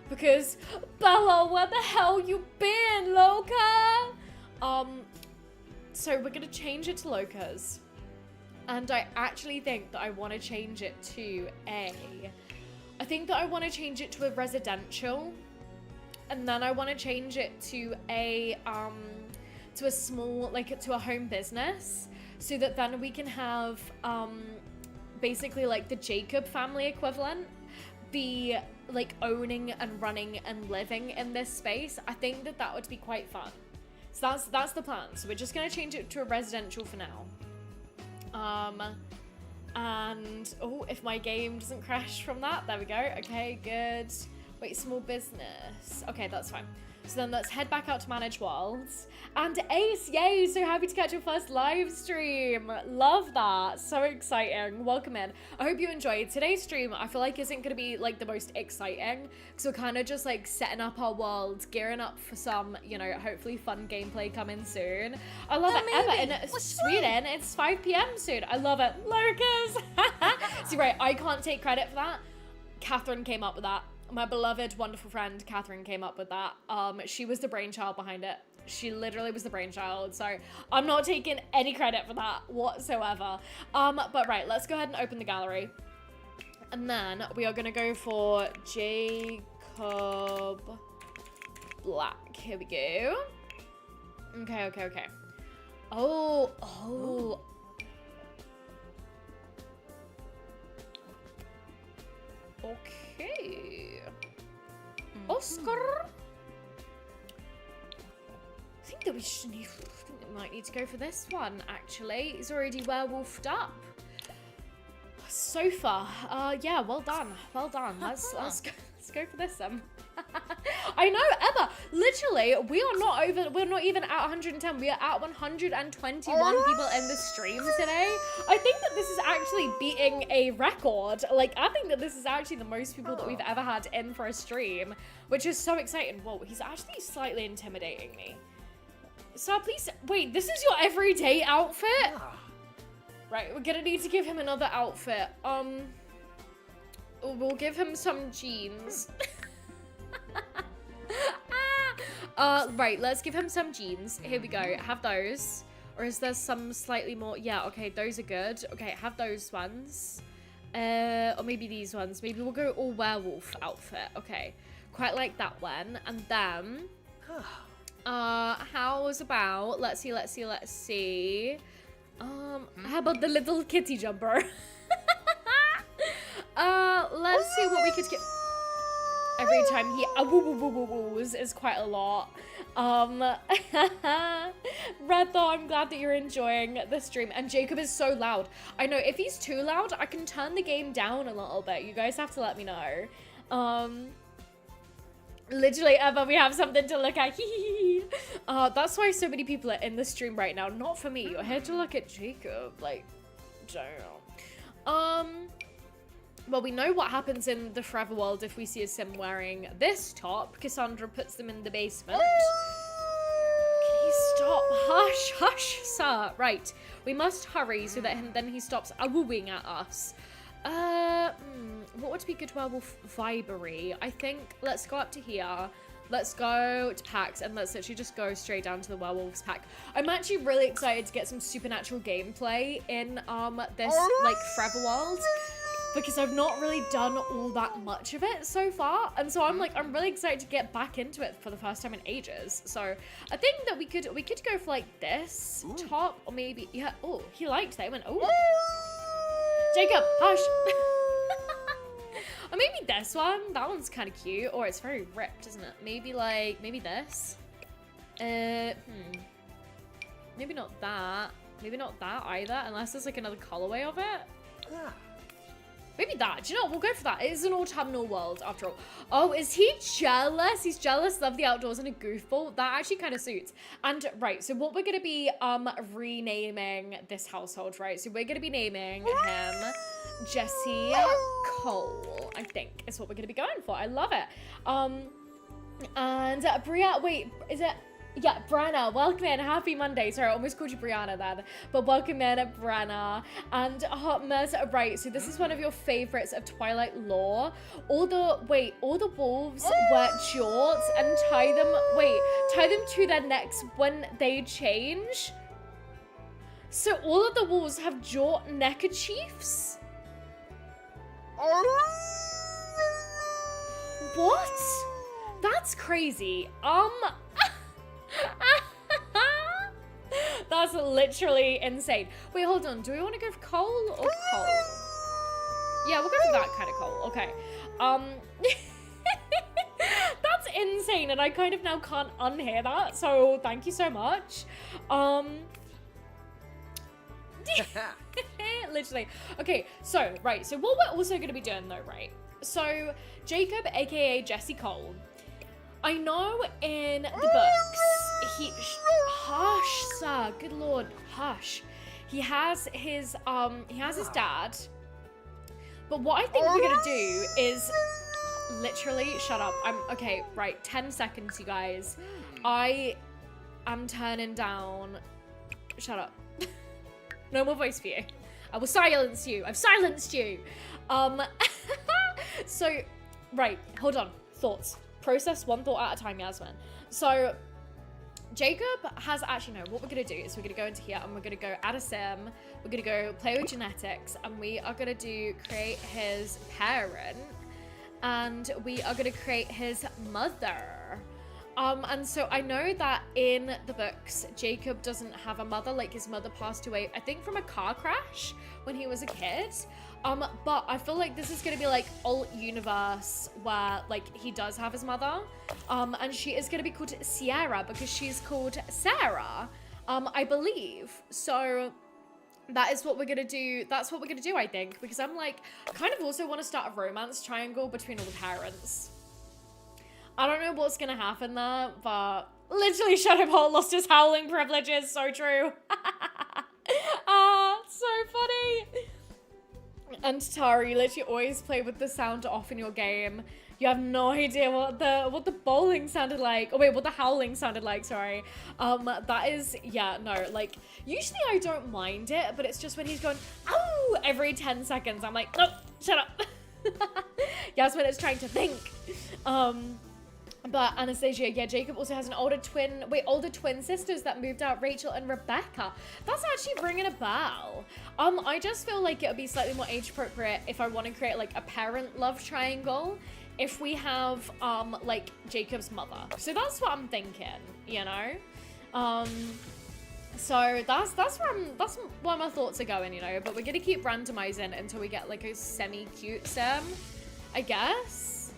Because, Bella, where the hell you been, Loca? So we're going to change it to Locas. And I actually think that I want to change it to a residential, and then I want to change it to a small, like to a home business, so that then we can have basically like the Jacob family equivalent be like owning and running and living in this space. I think that would be quite fun. So that's the plan. So we're just gonna change it to a residential for now. And oh, if my game doesn't crash from that, there we go. Okay, good. Wait, small business. Okay, that's fine. So then let's head back out to Manage Worlds. And Ace, yay, so happy to catch your first live stream. Love that, so exciting. Welcome in. I hope you enjoyed. Today's stream, I feel like isn't gonna be like the most exciting, because we're kind of just like setting up our world, gearing up for some, you know, hopefully fun gameplay coming soon. I love it. Emma in Sweden, it's 5 p.m. soon. I love it. Lucas. See, right, I can't take credit for that. Catherine came up with that. My beloved, wonderful friend, Catherine, came up with that. She was the brainchild behind it. She literally was the brainchild. So I'm not taking any credit for that whatsoever. But right, let's go ahead and open the gallery. And then we are going to go for Jacob Black. Here we go. Okay. Oh. Okay. Oscar. I think that we might need to go for this one, actually. He's already werewolfed up. Sofa. Yeah, well done. Let's go for this. I know, Emma, literally, we're not even at 110. We are at 121 people in the stream today. I think that this is actually beating a record. Like, I think that this is actually the most people that we've ever had in for a stream, which is so exciting. Whoa, he's actually slightly intimidating me. So please, wait, this is your everyday outfit? Right, we're gonna need to give him another outfit. We'll give him some jeans. Right, let's give him some jeans. Here we go. Have those. Or is there some slightly more? Yeah, okay, those are good. Okay, have those ones. Or maybe these ones. Maybe we'll go all werewolf outfit. Okay, quite like that one. And then, how's about, let's see. How about the little kitty jumper? Let's see what we could get. Every time he woos is quite a lot. Red Thor, I'm glad that you're enjoying the stream. And Jacob is so loud. I know, if he's too loud, I can turn the game down a little bit. You guys have to let me know. Literally, Emma, we have something to look at. That's why so many people are in the stream right now. Not for me. You're here to look at Jacob. Like, damn. Well, we know what happens in the Forever World if we see a sim wearing this top. Cassandra puts them in the basement. Can you stop? Hush, sir. Right. We must hurry so that then he stops wooing at us. What would be good werewolf vibery? I think let's go up to here. Let's go to packs and let's actually just go straight down to the werewolves pack. I'm actually really excited to get some supernatural gameplay in this like Forever World, because I've not really done all that much of it so far. And so I'm really excited to get back into it for the first time in ages. So I think that we could go for like this top, or maybe, yeah. Oh, he liked that. He went, oh. Jacob, hush. Or maybe this one. That one's kind of cute. Or it's very ripped, isn't it? Maybe this. Maybe not that. Maybe not that either, unless there's like another colorway of it. Maybe that. Do you know what? We'll go for that. It is an autumnal world after all. Oh, is he jealous? He's jealous. Love the outdoors and a goofball. That actually kind of suits. And right, so what we're going to be renaming this household, right? So we're going to be naming him Jesse Cole, I think is what we're going to be going for. I love it. And Bria, wait, is it? Yeah, Brenna, welcome in. Happy Monday. Sorry, I almost called you Brianna then. But welcome in, Brenna. And Mez, right, so this is one of your favorites of Twilight lore. All the wolves wear jorts and tie them to their necks when they change. So all of the wolves have jort neckerchiefs? What? That's crazy. That's literally insane. Wait, hold on. Do we want to go for coal or coal? Yeah, we'll go for that kind of coal. Okay. That's insane, and I kind of now can't unhear that, so thank you so much. Literally. Okay, so, right, so what we're also going to be doing, though, right? So, Jacob, aka Jesse Cole, I know in the books, hush, sir, good lord, hush. He has his dad, but what I think we're going to do is literally, shut up. Okay, right, 10 seconds, you guys. I am turning down, shut up. No more voice for you. I will silence you. I've silenced you. So, right, hold on. Thoughts. Process one thought at a time, Yasmin. So, Jacob has actually, no, what we're going to do is we're going to go into here and we're going to go add a sim. We're going to go play with genetics and we are going to create his parent and we are going to create his mother. And so I know that in the books, Jacob doesn't have a mother, like his mother passed away, I think from a car crash when he was a kid. But I feel like this is going to be like alt universe where like he does have his mother. And she is going to be called Sierra because she's called Sarah, I believe. So that is what we're going to do. That's what we're going to do, I think, because I'm like, kind of also want to start a romance triangle between all the parents. I don't know what's going to happen there, but literally Shadowbolt lost his howling privileges. So true. So funny. And Tari, you literally always play with the sound off in your game. You have no idea what the bowling sounded like. Oh wait, what the howling sounded like, sorry. That is, yeah, no, like, usually I don't mind it, but it's just when he's going, ow, every 10 seconds, I'm like, no, shut up. Yasmin is trying to think. But Anastasia, yeah, Jacob also has an older twin sisters that moved out, Rachel and Rebecca. That's actually ringing a bell. I just feel like it would be slightly more age appropriate if I want to create like a parent love triangle if we have like Jacob's mother. So that's what I'm thinking, you know? So that's where my thoughts are going, you know, but we're gonna keep randomizing until we get like a semi-cute sim, I guess.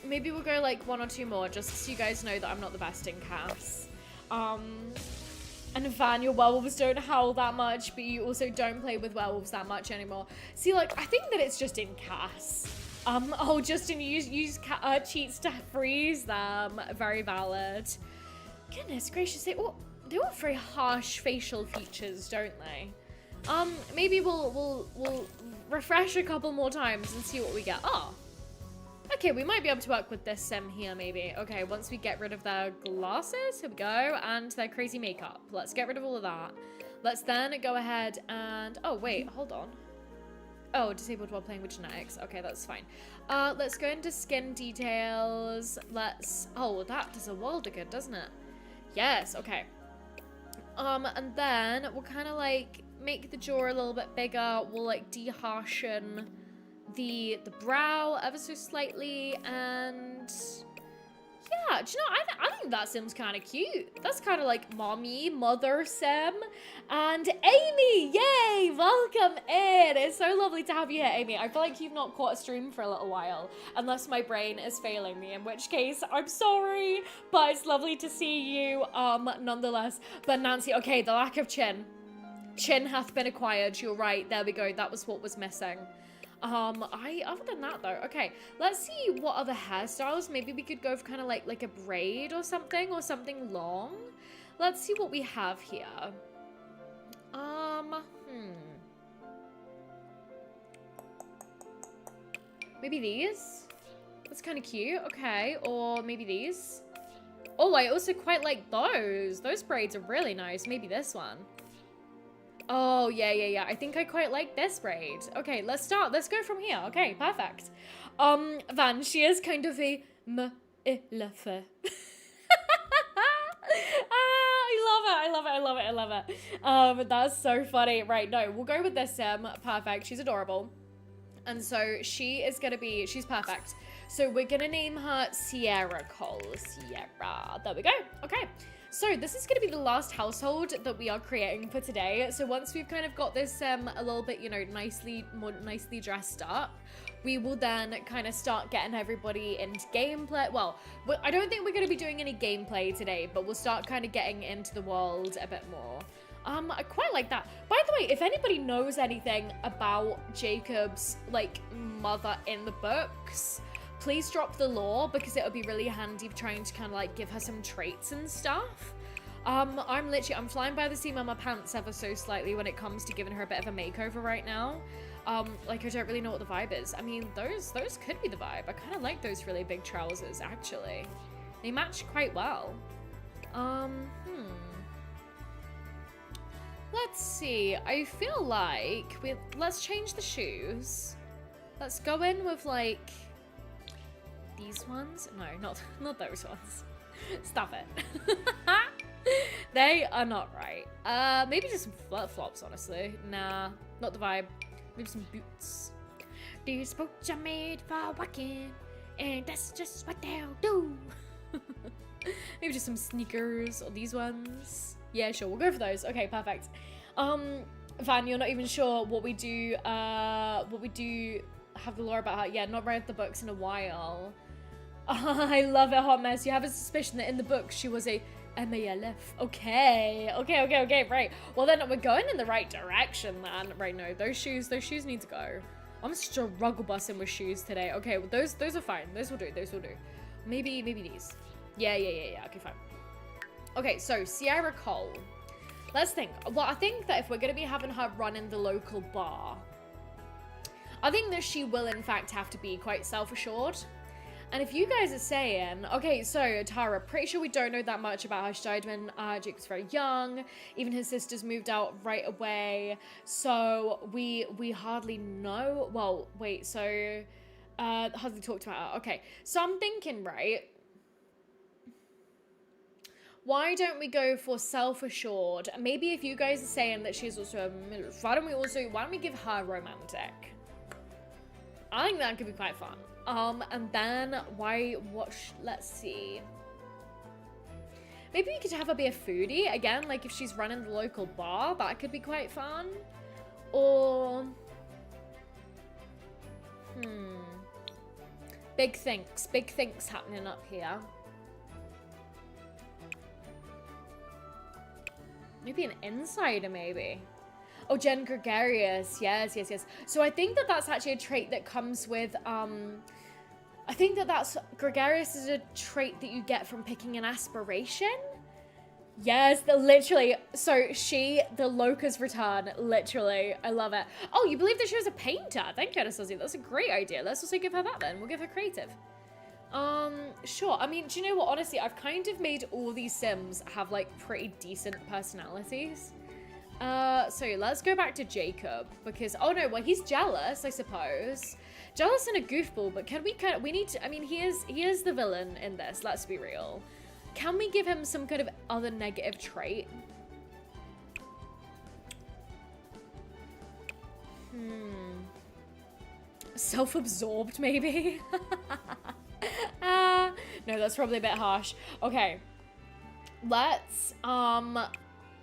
Maybe we'll go like one or two more, just so you guys know that I'm not the best in Cass. And Van, your werewolves don't howl that much, but you also don't play with werewolves that much anymore. See, like, I think that it's just in Cass. Oh, Justin, use cheats to freeze them. Very valid. Goodness gracious, they all have very harsh facial features, don't they? Maybe we'll refresh a couple more times and see what we get. Oh. Okay, we might be able to work with this sim here, maybe. Okay, once we get rid of their glasses, here we go, and their crazy makeup. Let's get rid of all of that. Let's then go ahead and... Oh, wait, hold on. Oh, disabled while playing with genetics. Okay, that's fine. Let's go into skin details. Oh, that does a world of good, doesn't it? Yes, okay. And then we'll kind of, like, make the jaw a little bit bigger. We'll, like, de-harshen the brow ever so slightly, and yeah, do you know, I think that sim's kind of cute. That's kind of like mother sim. And Amy, yay, welcome in. It's so lovely to have you here, Amy. I feel like you've not caught a stream for a little while, unless my brain is failing me, in which case I'm sorry, but it's lovely to see you nonetheless. But Nancy, okay, the lack of chin hath been acquired. You're right, there we go, that was what was missing. Other than that though, okay, let's see what other hairstyles. Maybe we could go for kind of like a braid or something long. Let's see what we have here. Maybe these? That's kind of cute, okay, or maybe these. Oh, I also quite like those. Those braids are really nice. Maybe this one. Oh, yeah. I think I quite like this braid. Okay, let's start. Let's go from here. Okay, perfect. Van, she is kind of a m'elefe. I love it. That's so funny. Right, no, we'll go with this sim. Perfect. She's adorable. And so she's perfect. So we're gonna name her Sierra Cole. Sierra, there we go. Okay. So this is gonna be the last household that we are creating for today. So once we've kind of got this a little bit, you know, more nicely dressed up, we will then kind of start getting everybody into gameplay. Well, I don't think we're gonna be doing any gameplay today, but we'll start kind of getting into the world a bit more. I quite like that. By the way, if anybody knows anything about Jacob's, like, mother in the books, please drop the lore, because it would be really handy trying to kind of, like, give her some traits and stuff. I'm flying by the seam of my pants ever so slightly when it comes to giving her a bit of a makeover right now. Like, I don't really know what the vibe is. I mean, those could be the vibe. I kind of like those really big trousers, actually. They match quite well. Let's see. I feel like let's change the shoes. Let's go in with, like, these ones. No, not those ones. Stop it. They are not right. Maybe just some flip-flops, honestly. Nah, not the vibe. Maybe some boots. These boots are made for walking, and that's just what they'll do. Maybe just some sneakers, or these ones. Yeah, sure, we'll go for those. Okay, perfect. Van, you're not even sure what we do have the lore about her. Yeah, not read the books in a while. I love it, Hot Mess. You have a suspicion that in the book she was a MALF. Okay, right. Well, then we're going in the right direction, man. Right, no, those shoes need to go. I'm struggle busting with shoes today. Okay, well, those are fine. Those will do. Maybe these. Yeah. Okay, fine. Okay, so Sierra Cole. Let's think. Well, I think that if we're going to be having her run in the local bar, I think that she will, in fact, have to be quite self-assured. And if you guys are saying, okay, so Tara, pretty sure we don't know that much about her. She died when Jake was very young. Even his sisters moved out right away. So we hardly know. Well, wait, so hardly talked about her. Okay, so I'm thinking, right? Why don't we go for self-assured? Maybe if you guys are saying that she's also a MILF, why don't we give her romantic? I think that could be quite fun. And then let's see. Maybe we could have her be a foodie again, like if she's running the local bar, that could be quite fun. Or big things happening up here. Maybe an insider, maybe. Oh, Jen Gregarious. Yes. So I think that that's actually a trait that comes with, I think that Gregarious is a trait that you get from picking an aspiration. Yes, literally. So the Loca's return, literally. I love it. Oh, you believe that she was a painter? Thank you, Anastasia. That's a great idea. Let's also give her that then. We'll give her creative. Sure. I mean, do you know what? Honestly, I've kind of made all these Sims have, like, pretty decent personalities. So let's go back to Jacob, because, oh no, well, he's jealous, I suppose. Jealous and a goofball, but we need to, I mean, he is the villain in this, let's be real. Can we give him some kind of other negative trait? Self-absorbed, maybe? No, that's probably a bit harsh. Okay. Let's,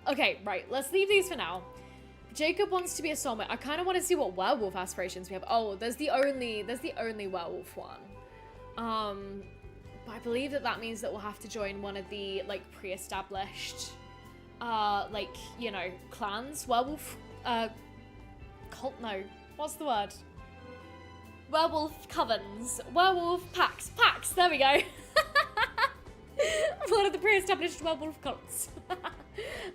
okay, right, let's leave these for now. Jacob wants to be a soulmate. I kind of want to see what werewolf aspirations we have. Oh, there's the only werewolf one. But I believe that means that we'll have to join one of the, like, pre-established, like, you know, clans. Werewolf, cult, no. What's the word? Werewolf covens. Werewolf packs, there we go. One of the pre-established werewolf cults.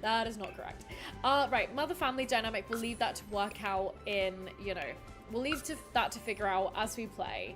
That is not correct. Right, mother-family dynamic, we'll leave that to work out in, you know, we'll leave that to figure out as we play.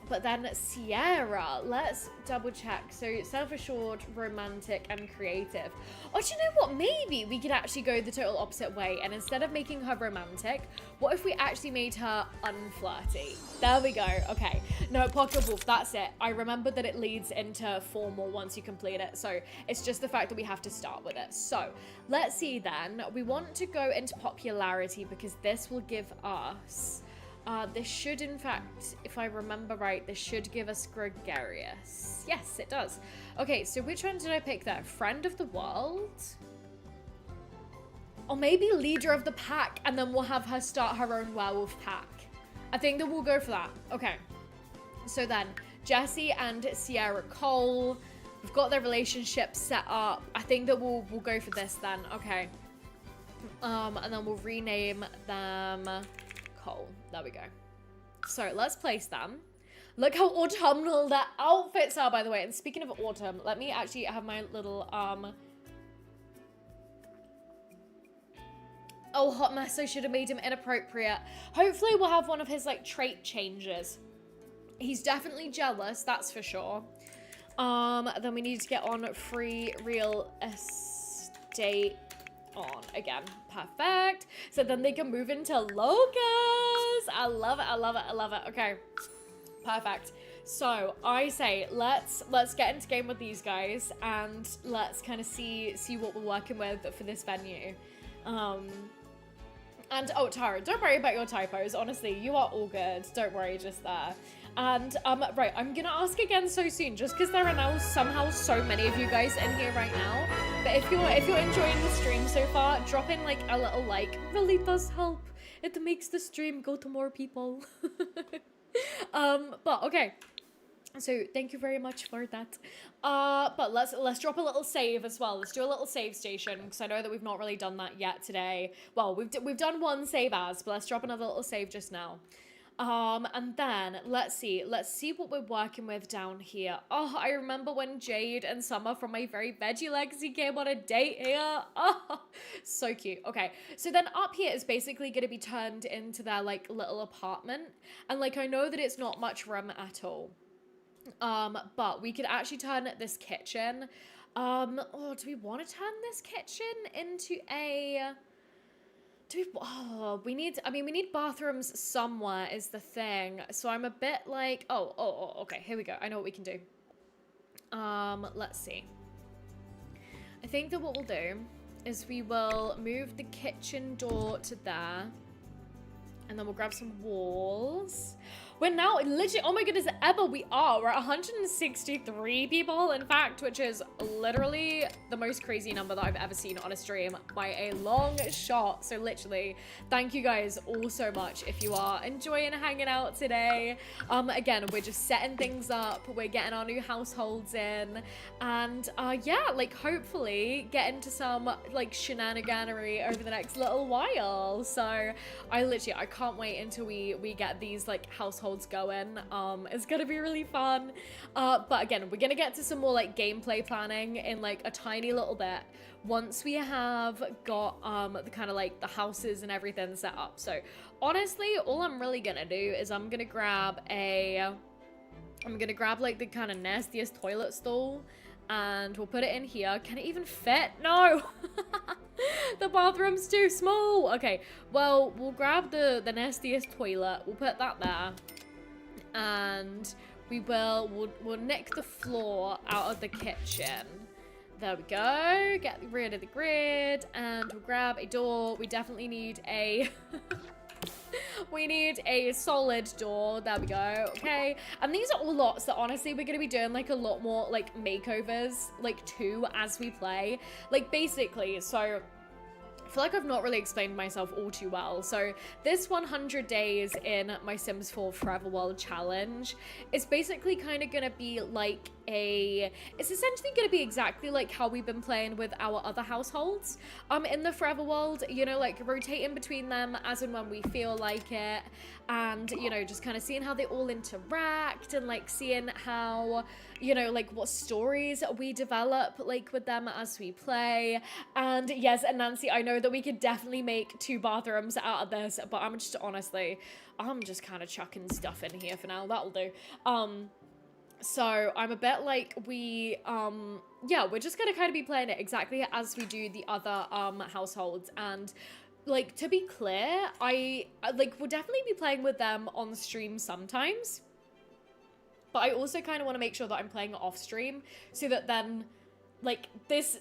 But then Sierra, let's double check. So self-assured, romantic, and creative. Oh, do you know what? Maybe we could actually go the total opposite way. And instead of making her romantic, what if we actually made her unflirty? There we go. Okay. No, Pocket Wolf, that's it. I remember that it leads into formal once you complete it. So it's just the fact that we have to start with it. So let's see then. We want to go into popularity because this will give us... this should, in fact, if I remember right, this should give us gregarious. Yes, it does. Okay, so which one did I pick there? Friend of the world? Or maybe leader of the pack, and then we'll have her start her own werewolf pack. I think that we'll go for that. Okay. So then, Jessie and Sierra Cole. We've got their relationship set up. I think that we'll go for this then. Okay. And then we'll rename them... Cole. There we go. So let's place them. Look how autumnal their outfits are, by the way. And speaking of autumn, let me actually have my little oh, hot mess. I should have made him inappropriate. Hopefully we'll have one of his like trait changes. He's definitely jealous, that's for sure. Then we need to get on free real estate on again. Perfect. So then they can move into Locust. I love it. I love it. I love it. Okay. Perfect. So I say let's get into game with these guys and let's kind of see what we're working with for this venue. And oh, Tara, don't worry about your typos. Honestly, you are all good. Don't worry, just there. And right, I'm gonna ask again so soon, just because there are now somehow so many of you guys in here right now. But if you're enjoying the stream so far, drop in like a little like. It really does help. It makes the stream go to more people. But okay. So thank you very much for that. But let's drop a little save as well. Let's do a little save station because I know that we've not really done that yet today. Well, we've done one save as, but let's drop another little save just now. And then let's see what we're working with down here. Oh, I remember when Jade and Summer from my very veggie legacy came on a date here. Oh, so cute. Okay, so then up here is basically going to be turned into their like little apartment, and like I know that it's not much room at all. But we could actually turn this kitchen. Oh, do we want to turn this kitchen into a... we need bathrooms somewhere is the thing. So I'm a bit like, okay, here we go. I know what we can do. Let's see. I think that what we'll do is we will move the kitchen door to there. And then we'll grab some walls. We're now literally, oh my goodness, we're at 163 people, in fact, which is literally the most crazy number that I've ever seen on a stream by a long shot. So literally, thank you guys all so much if you are enjoying hanging out today. Again, we're just setting things up. We're getting our new households in. And yeah, like hopefully get into some like shenaniganery over the next little while. So I can't wait until we get these like households going. It's gonna be really fun. But again, we're gonna get to some more like gameplay planning in like a tiny little bit once we have got the kind of like the houses and everything set up. So honestly, all I'm really gonna do is I'm gonna grab like the kind of nastiest toilet stall and we'll put it in here. Can it even fit? No. The bathroom's too small. Okay, well, we'll grab the nastiest toilet. We'll put that there. And we'll nick the floor out of the kitchen. There we go. Get rid of the grid. And we'll grab a door. We definitely need a... we need a solid door. There we go. Okay. And these are all lots that honestly we're going to be doing like a lot more like makeovers like too as we play. Like basically, so I feel like I've not really explained myself all too well. So this 100 days in my Sims 4 Forever World challenge is basically kind of going to be like it's essentially going to be exactly like how we've been playing with our other households in the Forever World, you know, like rotating between them as and when we feel like it, and, you know, just kind of seeing how they all interact, and like seeing how, you know, like what stories we develop like with them as we play. And yes, and Nancy, I know that we could definitely make 2 bathrooms out of this, but I'm just kind of chucking stuff in here for now. That'll do. So I'm a bit like yeah, we're just gonna kind of be playing it exactly as we do the other households. And like, to be clear, I like we'll definitely be playing with them on stream sometimes, but I also kind of want to make sure that I'm playing off stream, so that then this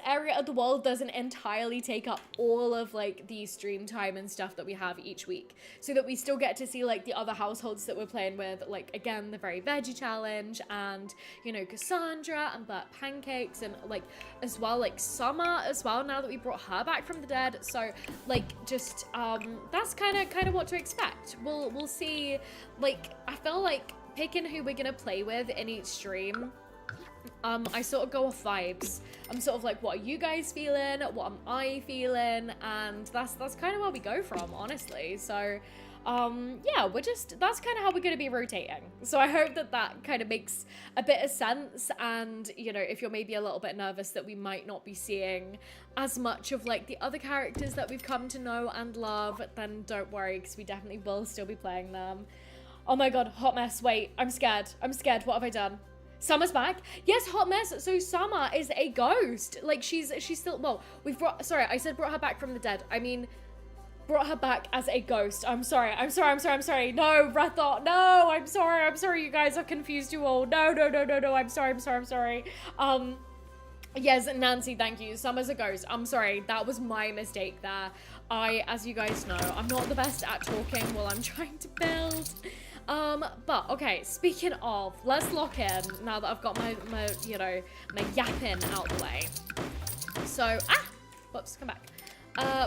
area of the world doesn't entirely take up all of like the stream time and stuff that we have each week, so that we still get to see like the other households that we're playing with, like again the very veggie challenge, and, you know, Cassandra and Burt Pancakes, and like as well like Summer as well, now that we brought her back from the dead. So like just that's kind of what to expect. We'll see. Like, I feel like picking who we're gonna play with in each stream, I sort of go off vibes. I'm sort of like, what are you guys feeling? What am I feeling? And that's kind of where we go from, honestly. So, yeah, that's kind of how we're going to be rotating. So I hope that kind of makes a bit of sense. And, you know, if you're maybe a little bit nervous that we might not be seeing as much of like the other characters that we've come to know and love, then don't worry, because we definitely will still be playing them. Oh my God, Hot Mess. Wait, I'm scared. What have I done? Summer's back. Yes, Hot Mess. So Summer is a ghost. Like, she's still, well, I said brought her back from the dead. I mean, brought her back as a ghost. I'm sorry. No, Breathot. No, I'm sorry. You guys have confused you all. No. I'm sorry. Yes, Nancy, thank you. Summer's a ghost. I'm sorry. That was my mistake there. As you guys know, I'm not the best at talking while I'm trying to build. But okay, speaking of, let's lock in now that I've got my you know, my yapping out the way. So, whoops, come back.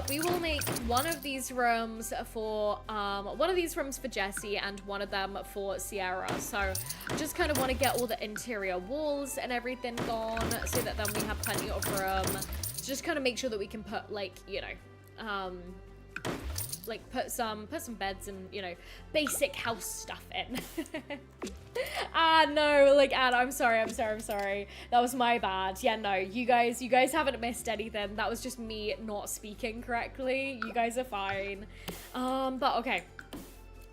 We will make one of these rooms for Jessie and one of them for Sierra. So I just kind of want to get all the interior walls and everything gone, so that then we have plenty of room to just kind of make sure that we can put, like, you know, like put some beds and, you know, basic house stuff in. No, like, Anna, I'm sorry. That was my bad. Yeah, no, you guys haven't missed anything. That was just me not speaking correctly. You guys are fine. But okay.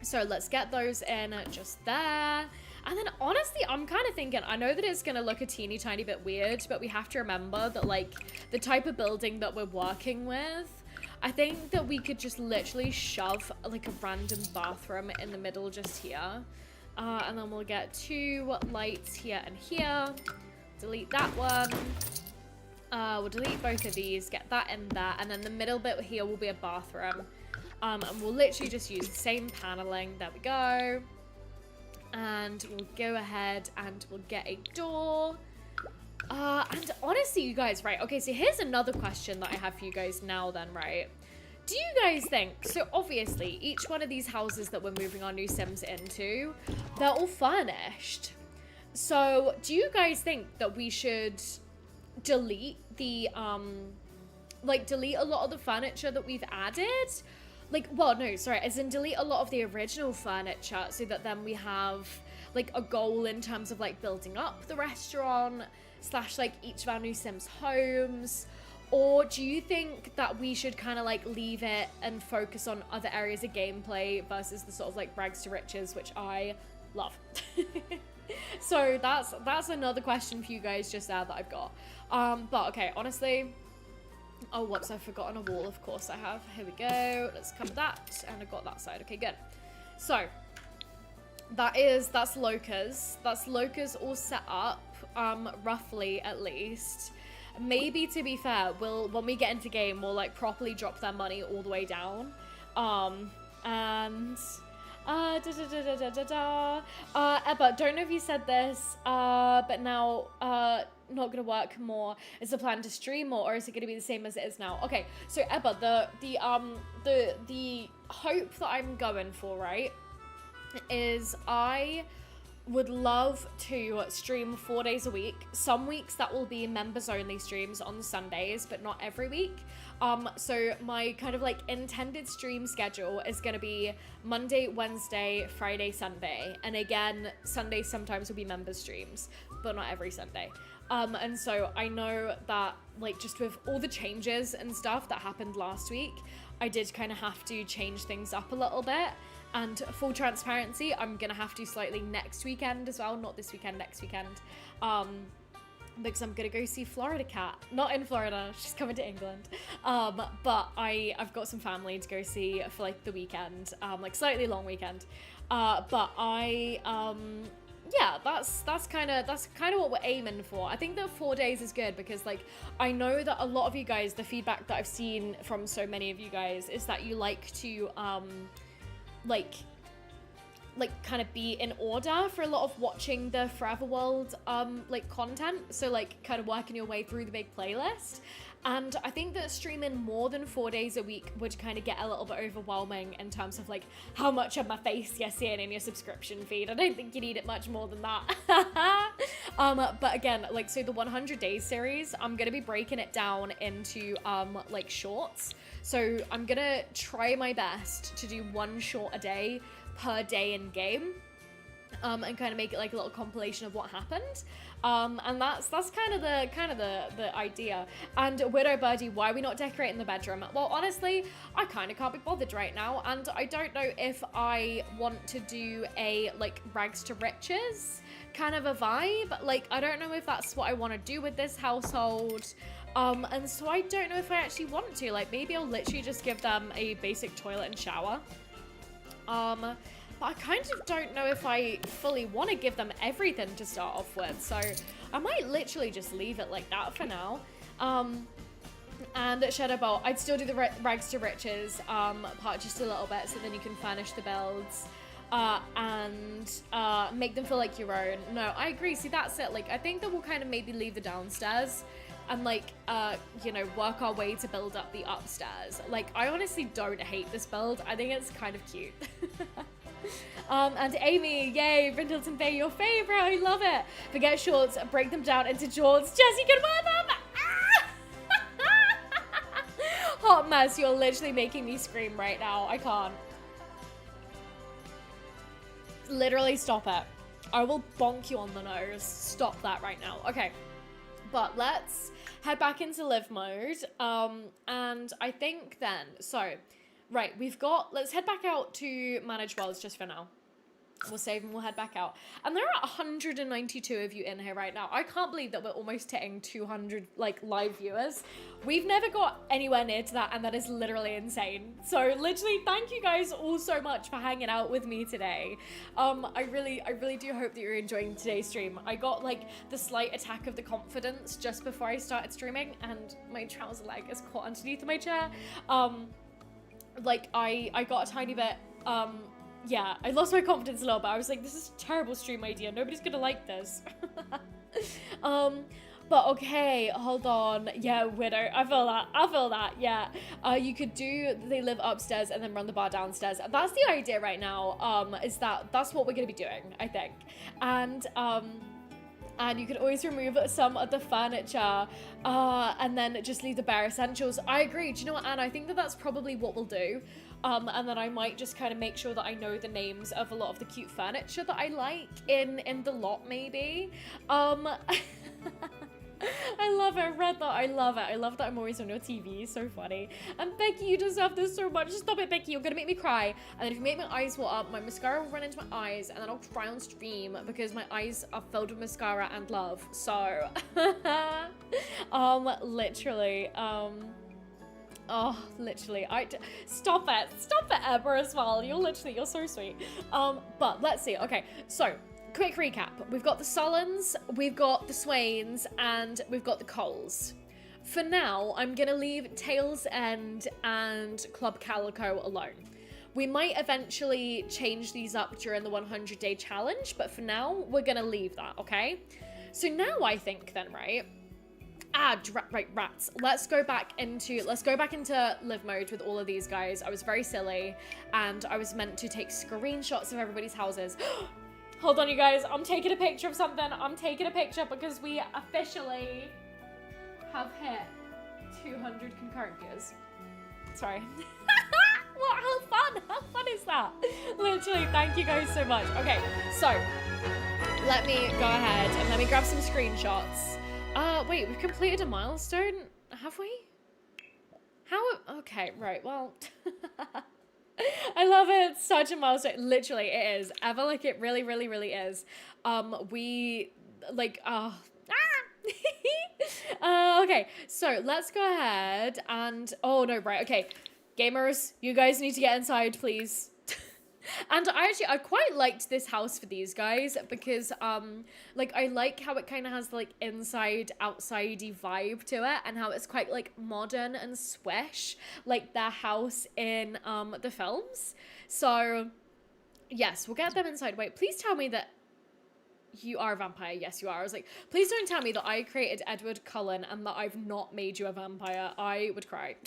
So let's get those in just there. And then honestly, I'm kind of thinking, I know that it's going to look a teeny tiny bit weird, but we have to remember that, like, the type of building that we're working with, I think that we could just literally shove like a random bathroom in the middle just here. And then we'll get 2 lights here and here. Delete that one. We'll delete both of these, get that in there. And then the middle bit here will be a bathroom. And we'll literally just use the same paneling. There we go. And we'll go ahead and we'll get a door. And honestly, you guys, right, okay, so here's another question that I have for you guys now then, right? Do you guys think, so obviously, each one of these houses that we're moving our new Sims into, they're all furnished. So, do you guys think that we should delete the, delete a lot of the furniture that we've added? Like, well, no, sorry, as in delete a lot of the original furniture, so that then we have, like, a goal in terms of, like, building up the restaurant, / like each of our new Sims homes? Or do you think that we should kind of like leave it and focus on other areas of gameplay versus the sort of like rags to riches, which I love? So that's another question for you guys just there that I've got. But okay, honestly, oh whoops, I've forgotten a wall. Of course I have. Here we go. Let's cover that, and I've got that side. Okay, good. So that's Loca's. That's Loca's all set up. Roughly at least. Maybe, to be fair, when we get into game, we'll like properly drop their money all the way down. Ebba, don't know if you said this, but now not gonna work more. Is the plan to stream more, or is it gonna be the same as it is now? Okay, so Ebba, the hope that I'm going for, right, is I would love to stream 4 days a week. Some weeks that will be members only streams on Sundays, but not every week. So my kind of like intended stream schedule is going to be Monday, Wednesday, Friday, Sunday. And again, Sunday sometimes will be members streams, but not every Sunday. And so I know that like just with all the changes and stuff that happened last week, I did kind of have to change things up a little bit. And full transparency, I'm going to have to slightly next weekend as well. Not this weekend, next weekend. Because I'm going to go see Florida Cat. Not in Florida, she's coming to England. But I've got some family to go see for like the weekend. Like slightly long weekend. Yeah, that's kind of what we're aiming for. I think that 4 days is good because like I know that a lot of you guys, the feedback that I've seen from so many of you guys is that you like to like kind of be in order for a lot of watching the Forever World like content, so like kind of working your way through the big playlist. And I think that streaming more than 4 days a week would kind of get a little bit overwhelming in terms of like how much of my face you're seeing in your subscription feed. I don't think you need it much more than that. But again, like, so the 100 days series, I'm going to be breaking it down into like shorts. So I'm going to try my best to do 1 short a day per day in game. And kind of make it like a little compilation of what happened. And that's kind of the idea. And Widow Birdie, why are we not decorating the bedroom? Well, honestly, I kind of can't be bothered right now, and I don't know if I want to do a like rags to riches kind of a vibe. Like, I don't know if that's what I want to do with this household. And so I don't know if I actually want to. Like, maybe I'll literally just give them a basic toilet and shower. But I kind of don't know if I fully want to give them everything to start off with. So I might literally just leave it like that for now. And at Shadow Bolt, I'd still do the rags to riches part just a little bit, so then you can furnish the builds and make them feel like your own. No, I agree. See, that's it. Like, I think that we'll kind of maybe leave the downstairs and like, you know, work our way to build up the upstairs. Like, I honestly don't hate this build. I think it's kind of cute. And Amy, yay, Brindleton Bay, your favorite. I love it. Forget shorts, break them down into jorts. Jesse can wear them. Ah! Hot mess, you're literally making me scream right now. I can't. Literally stop it. I will bonk you on the nose. Stop that right now. Okay. But let's head back into live mode. And I think then, so, right, let's head back out to manage worlds just for now. We'll save and we'll head back out. And there are 192 of you in here right now. I can't believe that we're almost hitting 200 like live viewers. We've never got anywhere near to that, and that is literally insane. So literally, thank you guys all so much for hanging out with me today. I really do hope that you're enjoying today's stream. I got like the slight attack of the confidence just before I started streaming, and my trouser leg is caught underneath my chair. Like I got a tiny bit yeah, I lost my confidence a little bit. I was like, this is a terrible stream idea. Nobody's gonna like this. But okay, hold on. Yeah, Widow, I feel that, yeah. You could do They Live upstairs and then run the bar downstairs. That's the idea right now, is that's what we're gonna be doing, I think. And you could always remove some of the furniture and then just leave the bare essentials. I agree. Do you know what, Anna? I think that that's probably what we'll do. And then I might just kind of make sure that I know the names of a lot of the cute furniture that I like in the lot, maybe. I love it. I read that. I love it. I love that I'm always on your TV. So funny. And Becky, you deserve this so much. Stop it, Becky. You're going to make me cry. And then if you make my eyes water up, my mascara will run into my eyes and then I'll cry on stream because my eyes are filled with mascara and love. So, literally, oh, literally, stop it, Emma, as well. You're so sweet. But let's see. Okay, so quick recap. We've got the Sullens, we've got the Swains, and we've got the Coles. For now, I'm gonna leave Tails End and Club Calico alone. We might eventually change these up during the 100-day challenge, but for now, we're gonna leave that, okay? So now I think then, right? Right, rats. Let's go back into live mode with all of these guys. I was very silly, and I was meant to take screenshots of everybody's houses. Hold on, you guys. I'm taking a picture of something. I'm taking a picture because we officially have hit 200 concurrent viewers. Sorry. What? How fun? How fun is that? Literally, thank you guys so much. Okay, so let me go ahead and let me grab some screenshots. Wait, we've completed a milestone, have we? How? Okay, right. Well, I love it. It's such a milestone. Literally, it is. Ever, like, it really, really, really is. We like. Okay, so let's go ahead and, oh no, right, okay. Gamers, you guys need to get inside, please. And I quite liked this house for these guys because, like, I like how it kind of has, like, inside, outsidey vibe to it and how it's quite, like, modern and swish, like their house in, the films. So, yes, we'll get them inside. Wait, please tell me that you are a vampire. Yes, you are. I was like, please don't tell me that I created Edward Cullen and that I've not made you a vampire. I would cry.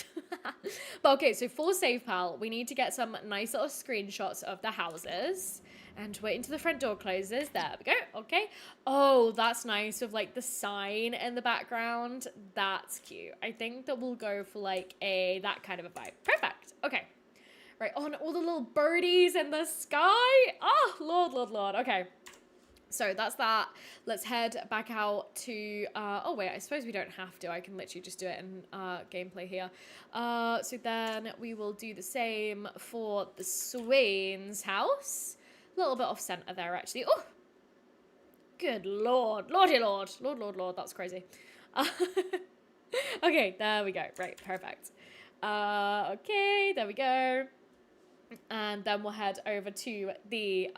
But okay, so for SavePal, we need to get some nice little screenshots of the houses. And wait until the front door closes. There we go. Okay. Oh, that's nice with like the sign in the background. That's cute. I think that we'll go for like that kind of a vibe. Perfect. Okay. Right. Oh, and all the little birdies in the sky. Oh, Lord, Lord, Lord. Okay. So that's that. Let's head back out to, oh wait, I suppose we don't have to. I can literally just do it in gameplay here. So then we will do the same for the Swain's house. A little bit off center there, actually. Oh, good Lord. Lordy Lord. Lord, Lord, Lord. That's crazy. Okay, there we go. Right, perfect. Okay, there we go. And then we'll head over to the,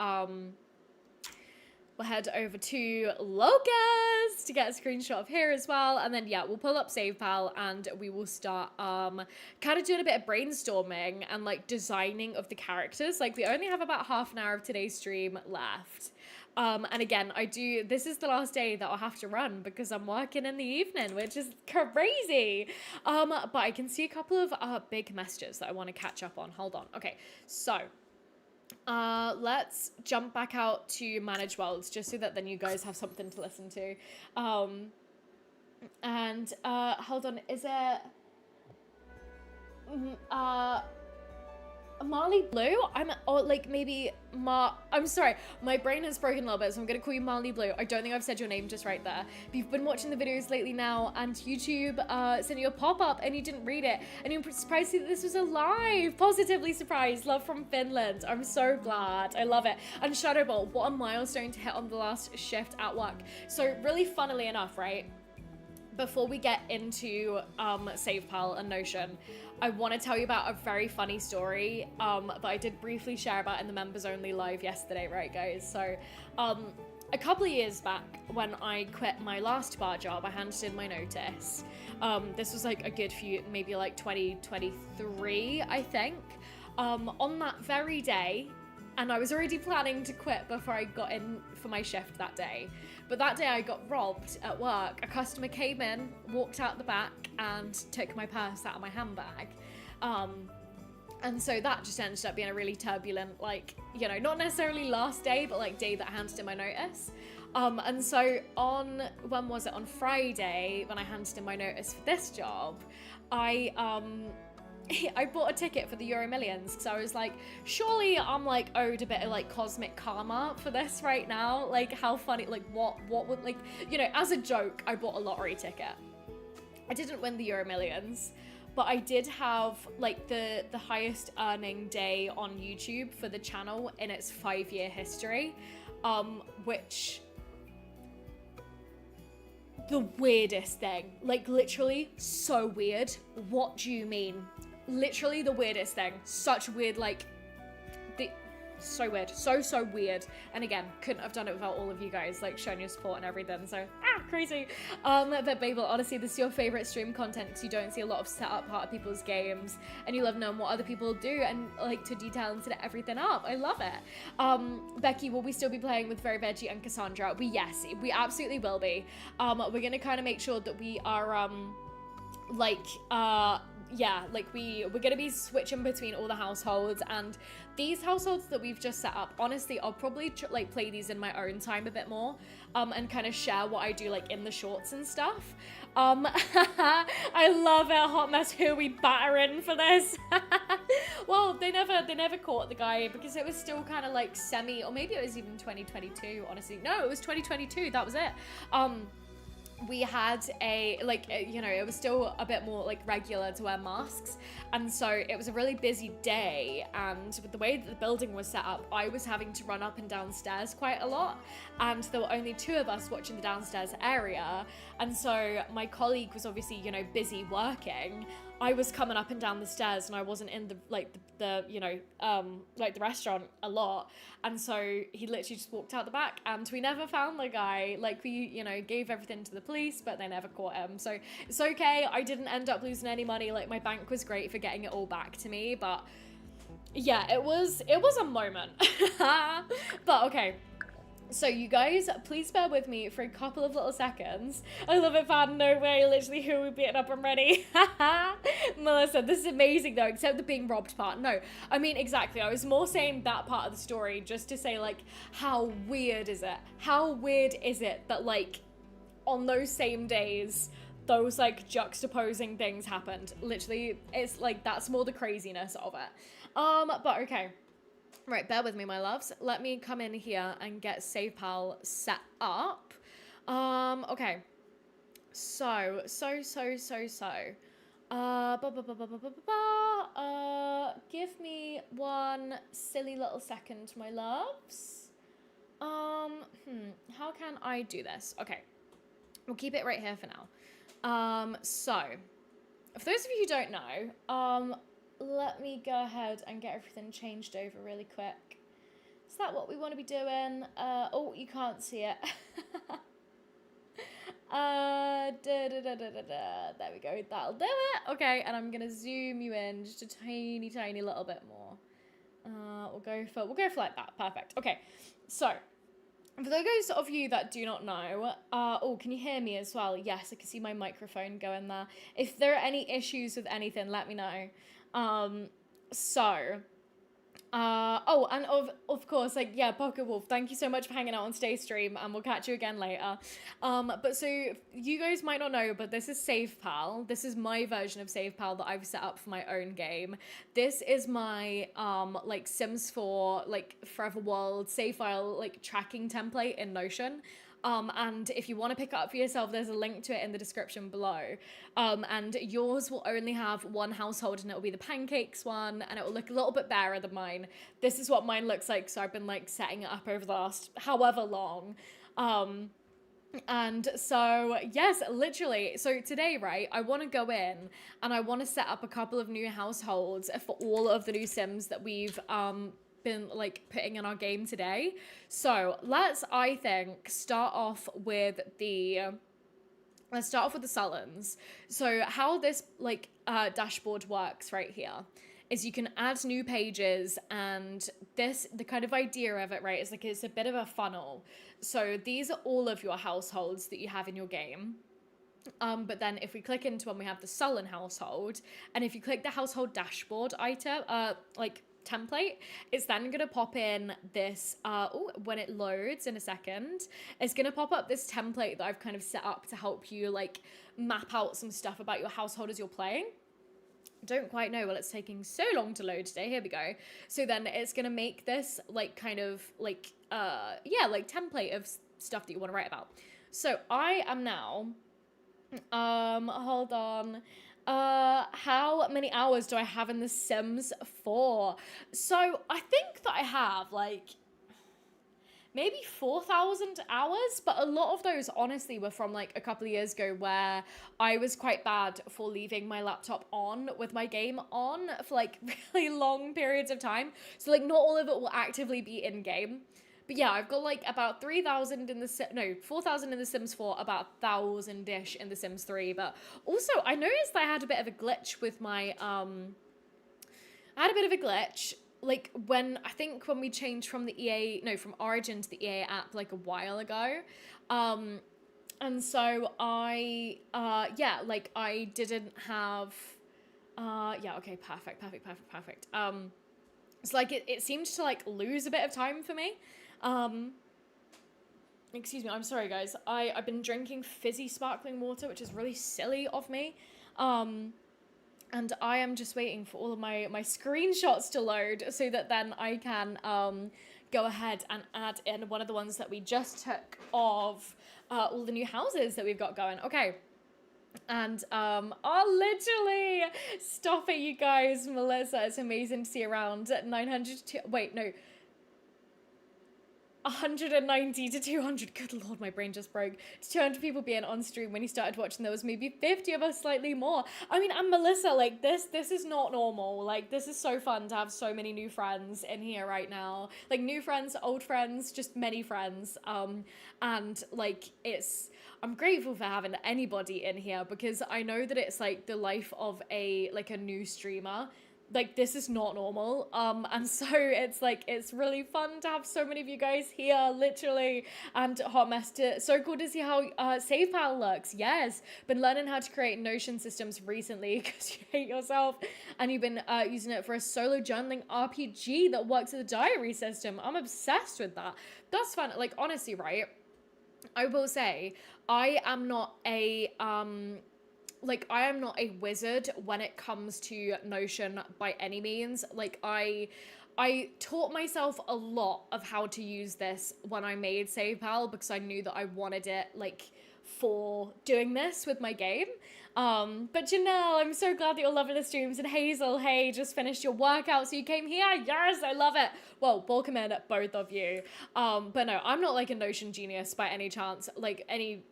we'll head over to Locust to get a screenshot of here as well. And then, yeah, we'll pull up SavePal and we will start kind of doing a bit of brainstorming and, like, designing of the characters. Like, we only have about half an hour of today's stream left. And again, this is the last day that I'll have to run because I'm working in the evening, which is crazy. But I can see a couple of big messages that I want to catch up on. Hold on. Okay, so let's jump back out to Manage Worlds just so that then you guys have something to listen to. And hold on, is it Marley Blue? I'm sorry, my brain has broken a little bit, so I'm gonna call you Marley Blue. I don't think I've said your name just right there. But you've been watching the videos lately now, and YouTube sent you a pop-up and you didn't read it, and you're surprised to see that this was a live. Positively surprised. Love from Finland. I'm so glad. I love it. And Shadowball, what a milestone to hit on the last shift at work. So really funnily enough, right? Before we get into SavePal and Notion, I want to tell you about a very funny story that I did briefly share about in the members only live yesterday, right guys? So a couple of years back when I quit my last bar job, I handed in my notice. This was like a good few, maybe like 2023, I think. On that very day, and I was already planning to quit before I got in for my shift that day. But that day I got robbed at work. A customer came in, walked out the back and took my purse out of my handbag. And so that just ended up being a really turbulent, like, you know, not necessarily last day, but like day that I handed in my notice. And so when was it? On Friday, when I handed in my notice for this job, I bought a ticket for the Euro Millions because I was like, surely I'm like owed a bit of like cosmic karma for this right now. Like how funny, like what would, like, you know, as a joke, I bought a lottery ticket. I didn't win the Euro Millions, but I did have like the highest earning day on YouTube for the channel in its 5-year history, which, the weirdest thing, like literally so weird. What do you mean? Literally the weirdest thing. Such weird, like, so weird. So weird. And again, couldn't have done it without all of you guys, like, showing your support and everything. So, crazy. But Babel, honestly, this is your favorite stream content because you don't see a lot of setup part of people's games and you love knowing what other people do and, like, to detail and set everything up. I love it. Becky, will we still be playing with Very Veggie and Cassandra? Yes, we absolutely will be. We're gonna kind of make sure that we are, yeah, like we're gonna be switching between all the households, and these households that we've just set up, honestly, I'll probably like play these in my own time a bit more, and kind of share what I do like in the shorts and stuff. I love it. Hot mess, who we battering for this? Well, they never caught the guy because it was still kind of like semi, or maybe it was even 2022, honestly. No, it was 2022, that was it. We had you know, it was still a bit more like regular to wear masks, and so it was a really busy day, and with the way that the building was set up, I was having to run up and downstairs quite a lot, and there were only 2 of us watching the downstairs area, and so my colleague was obviously, you know, busy working. I was coming up and down the stairs, and I wasn't in the you know, like the restaurant a lot. And so he literally just walked out the back, and we never found the guy. Like, we, you know, gave everything to the police, but they never caught him. So it's okay. I didn't end up losing any money. Like, my bank was great for getting it all back to me, but yeah, it was a moment. But okay. So you guys, please bear with me for a couple of little seconds. I love it, Fan. No way, literally, who are we beating up already? Melissa, this is amazing though, except the being robbed part. No, I mean, exactly. I was more saying that part of the story just to say, like, how weird is it? How weird is it that, like, on those same days, those, like, juxtaposing things happened? Literally, it's like, that's more the craziness of it. But okay. Right, bear with me, my loves. Let me come in here and get SavePal set up. Okay. So. Give me one silly little second, my loves. How can I do this? Okay. We'll keep it right here for now. So, for those of you who don't know, let me go ahead and get everything changed over really quick. Is that what we want to be doing? Oh, you can't see it. There we go. That'll do it. Okay, and I'm gonna zoom you in just a tiny, tiny little bit more. We'll go for like that. Perfect. Okay, so for those of you that do not know, oh, can you hear me as well? Yes, I can see my microphone going there. If there are any issues with anything, let me know. Oh, and of course, like, yeah, Pocket Wolf, thank you so much for hanging out on Stay Stream, and we'll catch you again later. But so, you guys might not know, but this is SavePal. This is my version of SavePal that I've set up for my own game. This is my, like, Sims 4, like, Forever World save file, like, tracking template in Notion. And if you want to pick it up for yourself, there's a link to it in the description below. And yours will only have one household, and it will be the pancakes one, and it will look a little bit better than mine. This is what mine looks like, so I've been, like, setting it up over the last however long. And so, yes, literally, so today, right, I want to go in, and I want to set up a couple of new households for all of the new Sims that we've, been like putting in our game today. So let's, I think, start off with the Sullens. So how this like dashboard works right here is you can add new pages, and the kind of idea of it, right, is like it's a bit of a funnel. So these are all of your households that you have in your game. But then if we click into one, we have the Sullen household, and if you click the household dashboard item, like template, it's then gonna pop in this when it loads in a second, it's gonna pop up this template that I've kind of set up to help you like map out some stuff about your household as you're playing. Don't quite know, well, it's taking so long to load today. Here we go. So then it's gonna make this like kind of like like template of stuff that you want to write about. So I am now hold on. How many hours do I have in The Sims 4? So I think that I have like maybe 4,000 hours, but a lot of those honestly were from like a couple of years ago where I was quite bad for leaving my laptop on with my game on for like really long periods of time. So like not all of it will actively be in game. But yeah, I've got like about 3,000 in the 4,000 in The Sims 4, about 1,000-ish in The Sims 3. But also, I noticed that I had a bit of a glitch with my, like when we changed from from Origin to the EA app like a while ago. And so I didn't have, Yeah, okay, perfect. It's like it seemed to like lose a bit of time for me. Excuse me, I'm sorry guys. I've been drinking fizzy sparkling water, which is really silly of me. And I am just waiting for all of my screenshots to load so that then I can go ahead and add in one of the ones that we just took of all the new houses that we've got going. Okay. And literally, stop it, you guys. Melissa, it's amazing to see around 900 to, wait, no, 190 to 200, good lord, my brain just broke, to 200 people being on stream. When you started watching, there was maybe 50 of us, slightly more. I mean, and Melissa, like, this is not normal. Like, this is so fun to have so many new friends in here right now. Like, new friends, old friends, just many friends. And, like, I'm grateful for having anybody in here, because I know that it's, like, the life of a new streamer. Like, this is not normal. And so it's like, it's really fun to have so many of you guys here, literally. And Hot Mess, so cool to see how SavePal looks. Yes, been learning how to create Notion systems recently because you hate yourself, and you've been using it for a solo journaling RPG that works as a diary system. I'm obsessed with that. That's fun. Like, honestly, right? I will say, I am not a wizard when it comes to Notion by any means. Like, I taught myself a lot of how to use this when I made SavePal, because I knew that I wanted it, like, for doing this with my game. But Janelle, I'm so glad that you're loving the streams. And Hazel, hey, just finished your workout, so you came here. Yes, I love it. Well, welcome in, both of you. But no, I'm not like a Notion genius by any chance, like any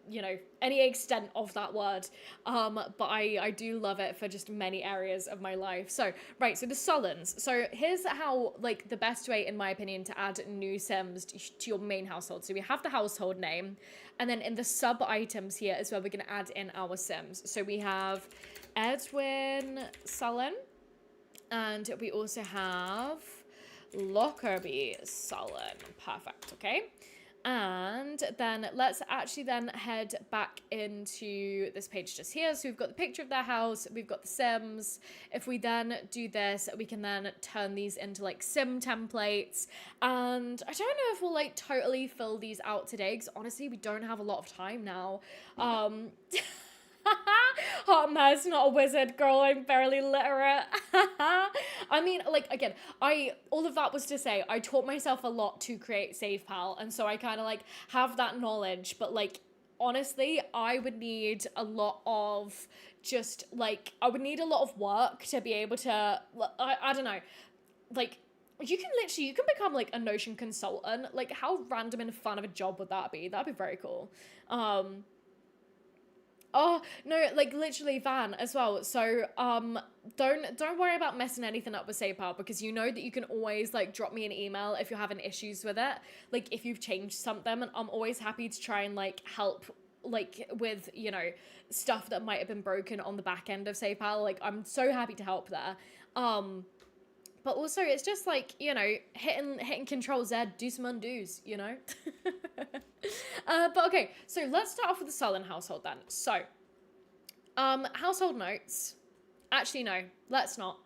extent of that word. But I do love it for just many areas of my life. So, right, so the Sullens. So here's how, like, the best way, in my opinion, to add new Sims to your main household. So we have the household name, and then in the sub items here is where we're going to add in our Sims. So we have Edwin Sullen, and we also have Lockerbie Sullen. Perfect, okay. And then let's actually then head back into this page just here. So we've got the picture of their house, we've got the Sims. If we then do this, we can then turn these into like Sim templates. And I don't know if we'll like totally fill these out today, because honestly, we don't have a lot of time now. Hot Mess, not a wizard, girl, I'm barely literate. I mean, like, again, all of that was to say, I taught myself a lot to create SavePal, and so I kind of, like, have that knowledge, but, like, honestly, I would need a lot of just, like, I would need a lot of work to be able to, I don't know, like, you can become, like, a Notion consultant. Like, how random and fun of a job would that be? That'd be very cool. Oh, no, like, literally, Van, as well. So, don't worry about messing anything up with SavePal, because you know that you can always, like, drop me an email if you're having issues with it. Like, if you've changed something, and I'm always happy to try and, like, help, like, with, you know, stuff that might have been broken on the back end of SavePal. Like, I'm so happy to help there. But also, it's just like, you know, hitting Control Z, do some undos, you know? But okay, so let's start off with the Sullen household then. So, household notes. Actually, no, let's not.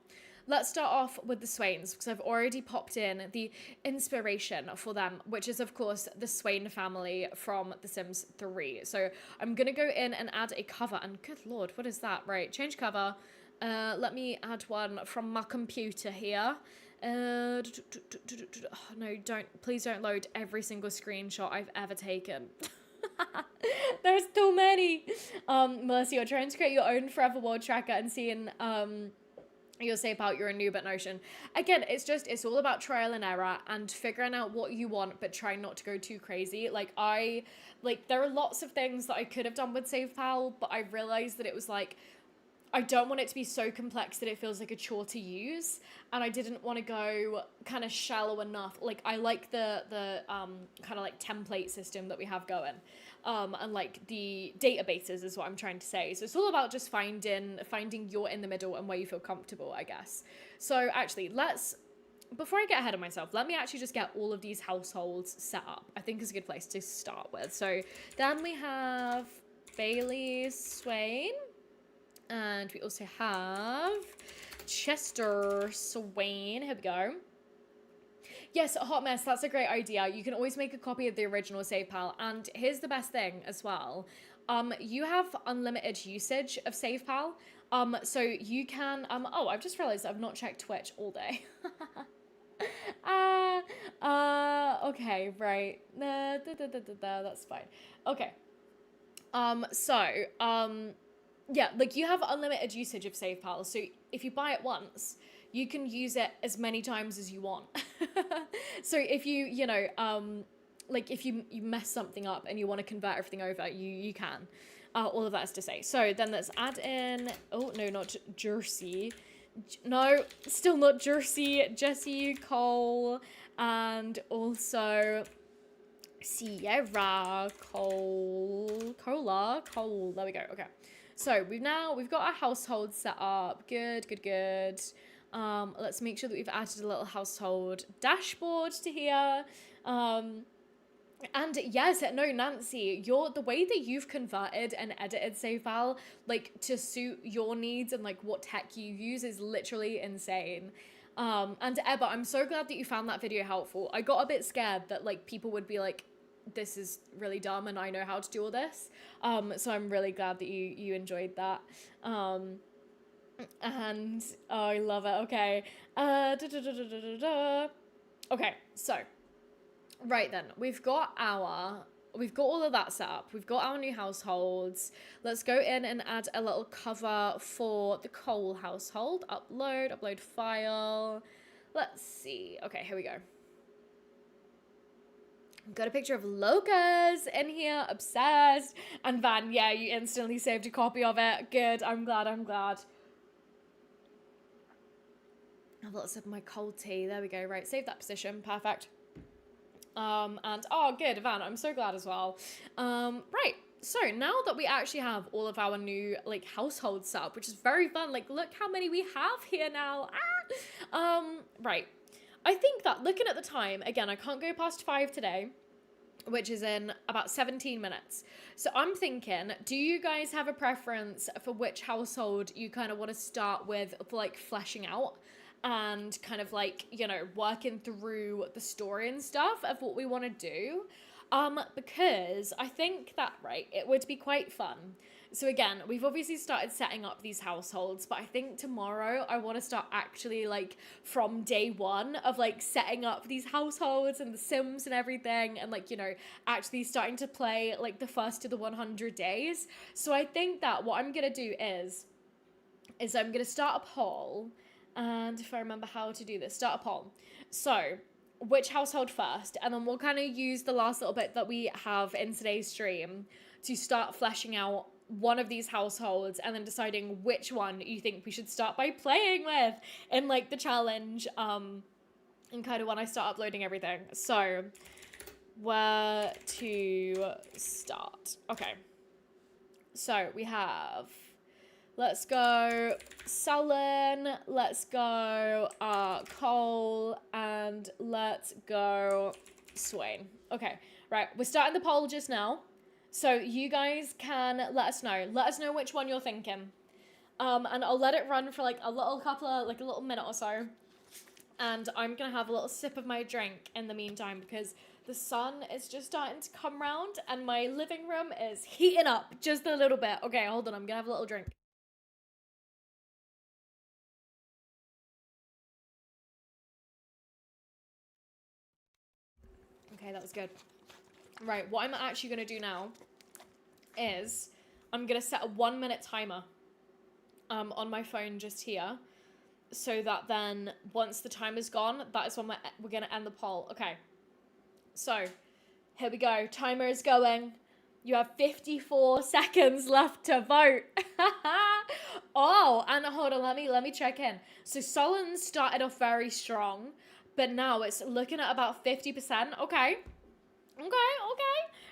Let's start off with the Swains, because I've already popped in the inspiration for them, which is, of course, the Swain family from The Sims 3. So I'm going to go in and add a cover, and good lord, what is that? Right, change cover. Let me add one from my computer here. No, please don't load every single screenshot I've ever taken. There's too many. Melissa, you're trying to create your own forever world tracker and seeing you'll say about you're a noob at Notion. Again, it's all about trial and error and figuring out what you want, but trying not to go too crazy. Like, there are lots of things that I could have done with SavePal, but I realized that it was like, I don't want it to be so complex that it feels like a chore to use, and I didn't want to go kind of shallow enough. Like, I like the kind of like template system that we have going, and like the databases is what I'm trying to say. So it's all about just finding your in the middle and where you feel comfortable, I guess. So actually, before I get ahead of myself, let me actually just get all of these households set up. I think is a good place to start with. So then we have Bailey Swain. And we also have Chester Swain. Here we go. Yes, a hot mess. That's a great idea. You can always make a copy of the original SavePal. And here's the best thing as well. You have unlimited usage of SavePal. So you can, oh, I've just realized I've not checked Twitch all day. Okay, right. That's fine. Okay. Yeah, like you have unlimited usage of SavePal. So if you buy it once, you can use it as many times as you want. So if you know, like if you mess something up and you want to convert everything over, you can. All of that is to say. So then let's add in, oh no, not Jersey. No, still not Jersey. Jesse, Cole, and also Sierra, Cole. There we go. Okay. So we've got our household set up. Good. Let's make sure that we've added a little household dashboard to here. And yes, no, Nancy, the way that you've converted and edited SavePal, like to suit your needs and like what tech you use is literally insane. And Ebba, I'm so glad that you found that video helpful. I got a bit scared that like people would be like, this is really dumb and I know how to do all this. So I'm really glad that you enjoyed that. And oh, I love it. Okay. Okay, so right then, we've got all of that set up. We've got our new households. Let's go in and add a little cover for the Cole household. Upload file. Let's see. Okay, here we go. Got a picture of Locas in here, obsessed. And Van, yeah, you instantly saved a copy of it. Good, I'm glad. Have a little sip of my cold tea. There we go. Right, save that position. Perfect. And oh, good, Van, I'm so glad as well. Right, so now that we actually have all of our new like households set up, which is very fun. Like, look how many we have here now. Right. I think that looking at the time, again, I can't go past 5 today, which is in about 17 minutes. So I'm thinking, do you guys have a preference for which household you kind of want to start with for like fleshing out and kind of like, you know, working through the story and stuff of what we want to do? Because I think that, right, it would be quite fun. So again, we've obviously started setting up these households, but I think tomorrow I want to start actually like from day one of like setting up these households and the Sims and everything, and like, you know, actually starting to play like the first of the 100 days. So I think that what I'm going to do is I'm going to start a poll, and if I remember how to do this, start a poll. So which household first, and then we'll kind of use the last little bit that we have in today's stream to start fleshing out one of these households and then deciding which one you think we should start by playing with in like the challenge, and kind of when I start uploading everything. So where to start? Okay, so we have, let's go Sullen, let's go Cole, and let's go Swain. Okay, right, we're starting the poll just now. So you guys can let us know which one you're thinking. And I'll let it run for like a little minute or so. And I'm gonna have a little sip of my drink in the meantime because the sun is just starting to come round and my living room is heating up just a little bit. Okay, hold on, I'm gonna have a little drink. Okay, that was good. Right, what I'm actually gonna do now is I'm gonna set a 1 minute timer on my phone just here, so that then once the timer's gone, that is when we're gonna end the poll. Okay, so here we go. Timer is going. You have 54 seconds left to vote. Oh, and hold on, let me check in. So Sullen started off very strong, but now it's looking at about 50%. Okay.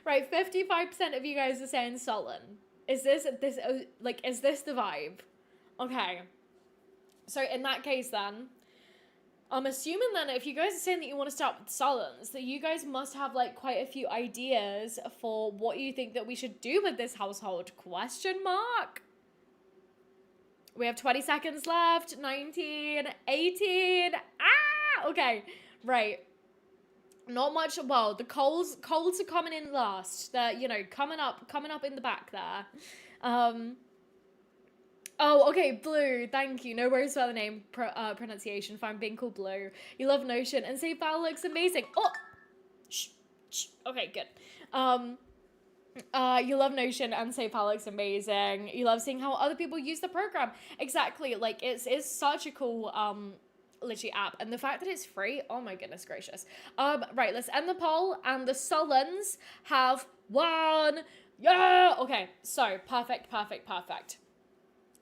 Right, 55% of you guys are saying Sullen. Is this the vibe? Okay. So in that case then, I'm assuming then if you guys are saying that you want to start with Sullens, that you guys must have like quite a few ideas for what you think that we should do with this household? Question mark? We have 20 seconds left. 19, 18. Okay. Right. Not much. Well, the colds are coming in last. They're, coming up in the back there. Oh, okay, Blue, thank you. No worries about the name pronunciation. Fine, being called Blue. You love Notion, and SavePal looks amazing. Oh, shh. Okay, good. You love Notion, and SavePal looks amazing. You love seeing how other people use the program. Exactly, like it's such a cool literally app, and the fact that it's free. Oh my goodness gracious. Right, let's end the poll, and the Sullens have won. Yeah. Okay, so perfect.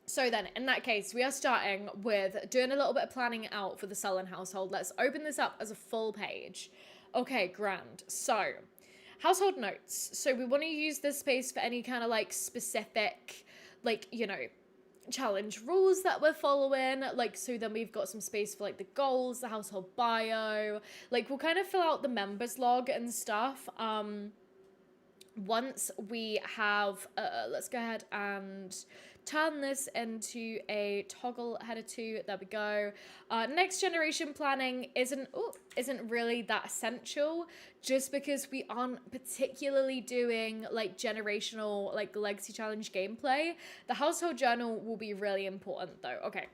So then, in that case, we are starting with doing a little bit of planning out for the Sullen household. Let's open this up as a full page. Okay, grand. So, household notes. So we want to use this space for any kind of like specific, like, challenge rules that we're following. Like, so then we've got some space for like the goals, the household bio. Like, we'll kind of fill out the members log and stuff. Once we have, let's go ahead and turn this into a toggle header 2. There we go. Next generation planning isn't really that essential, just because we aren't particularly doing like generational, like legacy challenge gameplay. The household journal will be really important though. Okay.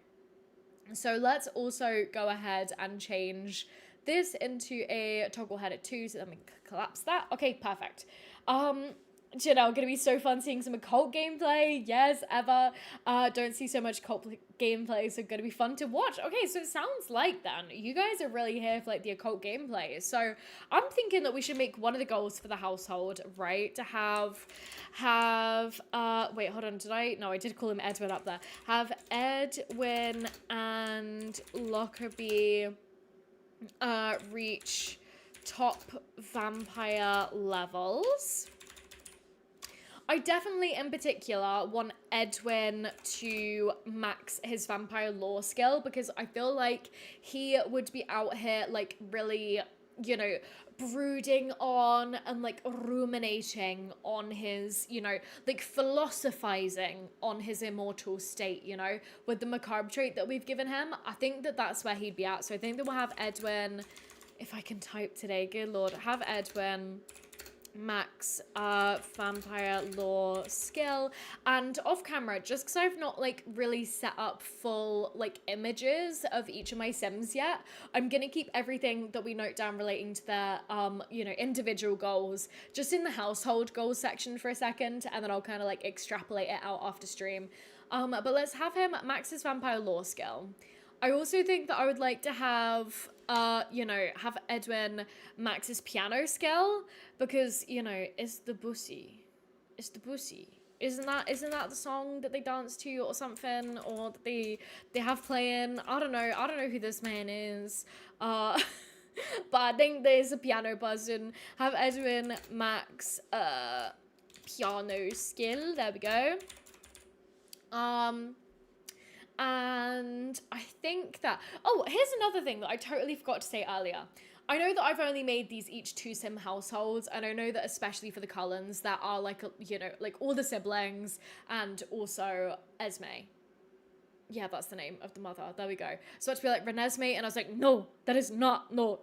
So let's also go ahead and change this into a toggle header 2. So let me collapse that. Okay, perfect. Gonna be so fun seeing some occult gameplay. Yes, ever. Don't see so much occult gameplay, so gonna be fun to watch. Okay, so it sounds like then you guys are really here for like the occult gameplay. So I'm thinking that we should make one of the goals for the household, right? To have wait, hold on, no, I did call him Edwin up there. Have Edwin and Lockerbie reach top vampire levels. I definitely, in particular, want Edwin to max his vampire lore skill, because I feel like he would be out here, like, really, brooding on and, like, ruminating on his, like, philosophizing on his immortal state, with the macabre trait that we've given him. I think that that's where he'd be at. So I think that we'll have Edwin, if I can type today, good lord, have Edwin max vampire lore skill. And off camera, just because I've not like really set up full like images of each of my sims yet, I'm gonna keep everything that we note down relating to their individual goals just in the household goals section for a second, and then I'll kind of like extrapolate it out after stream. But let's have him max his vampire lore skill. I also think that I would like to have have Edwin max his piano skill, because, it's the bussy. It's the bussy. Isn't that the song that they dance to or something, or that they have playing? I don't know who this man is. But I think there's a piano person. Have Edwin max piano skill. There we go. And I think that, here's another thing that I totally forgot to say earlier. I know that I've only made these each 2 sim households, and I know that especially for the Cullens, there are like, like all the siblings, and also Esme. Yeah, that's the name of the mother. There we go. So I had to be like, Renesmee, and I was like, no, that is not, no.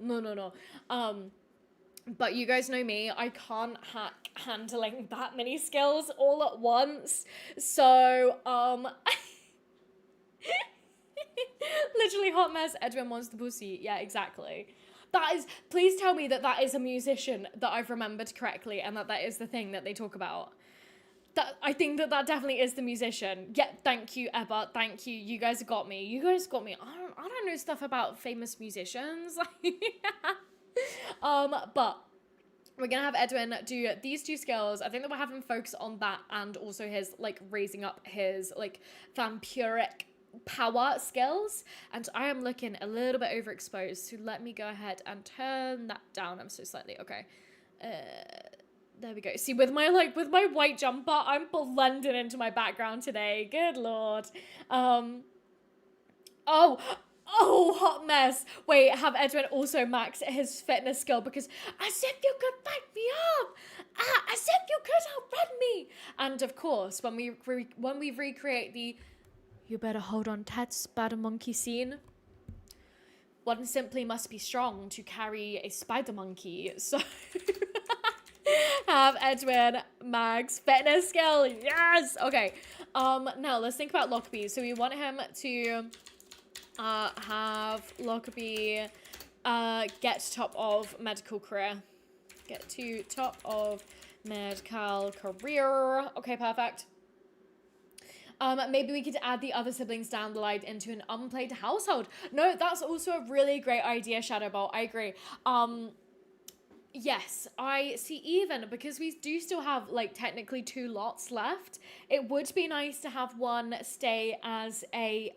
But you guys know me, I can't hack handling that many skills all at once. So, literally hot mess, Edwin wants the pussy. Yeah, exactly. Please tell me that is a musician that I've remembered correctly, and that is the thing that they talk about. I think that definitely is the musician. Yeah, thank you, Ebba. Thank you. You guys got me. I don't know stuff about famous musicians. But we're gonna have Edwin do these 2 skills. I think that we'll have him focus on that, and also his like raising up his like vampiric power skills. And I am looking a little bit overexposed, so let me go ahead and turn that down. I'm so slightly okay. There we go. See, with my white jumper, I'm blending into my background today. Good lord. Hot mess. Wait, have Edwin also max his fitness skill, because as if you could back me up. As if you could outrun me. And of course, when we recreate the You better hold on tight, spider monkey scene. One simply must be strong to carry a spider monkey. So have Edwin, Max, fitness skill. Yes. Okay. Now let's think about Lockerbie. So we want him to have Lockerbie get to top of medical career. Get to top of medical career. Okay, perfect. Maybe we could add the other siblings down the line into an unplayed household. No, that's also a really great idea, Shadowbolt. I agree. Yes, I see. Even because we do still have like technically 2 lots left, it would be nice to have one stay as a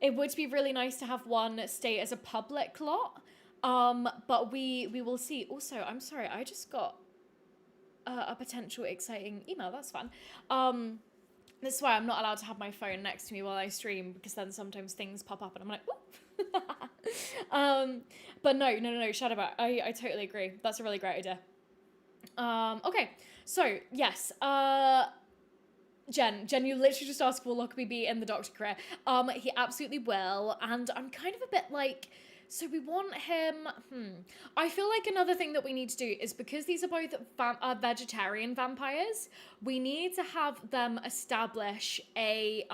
it would be really nice to have one stay as a public lot. But we will see. Also, I'm sorry, I just got a potential exciting email. That's fun. This is why I'm not allowed to have my phone next to me while I stream, because then sometimes things pop up and I'm like, ooh. But no, Shadowbat, I totally agree. That's a really great idea. Okay, so yes, Jen, you literally just asked, will Lockerbie be in the doctor career? He absolutely will, and I'm kind of a bit like, so we want him, I feel like another thing that we need to do is, because these are both vegetarian vampires, we need to have them establish a,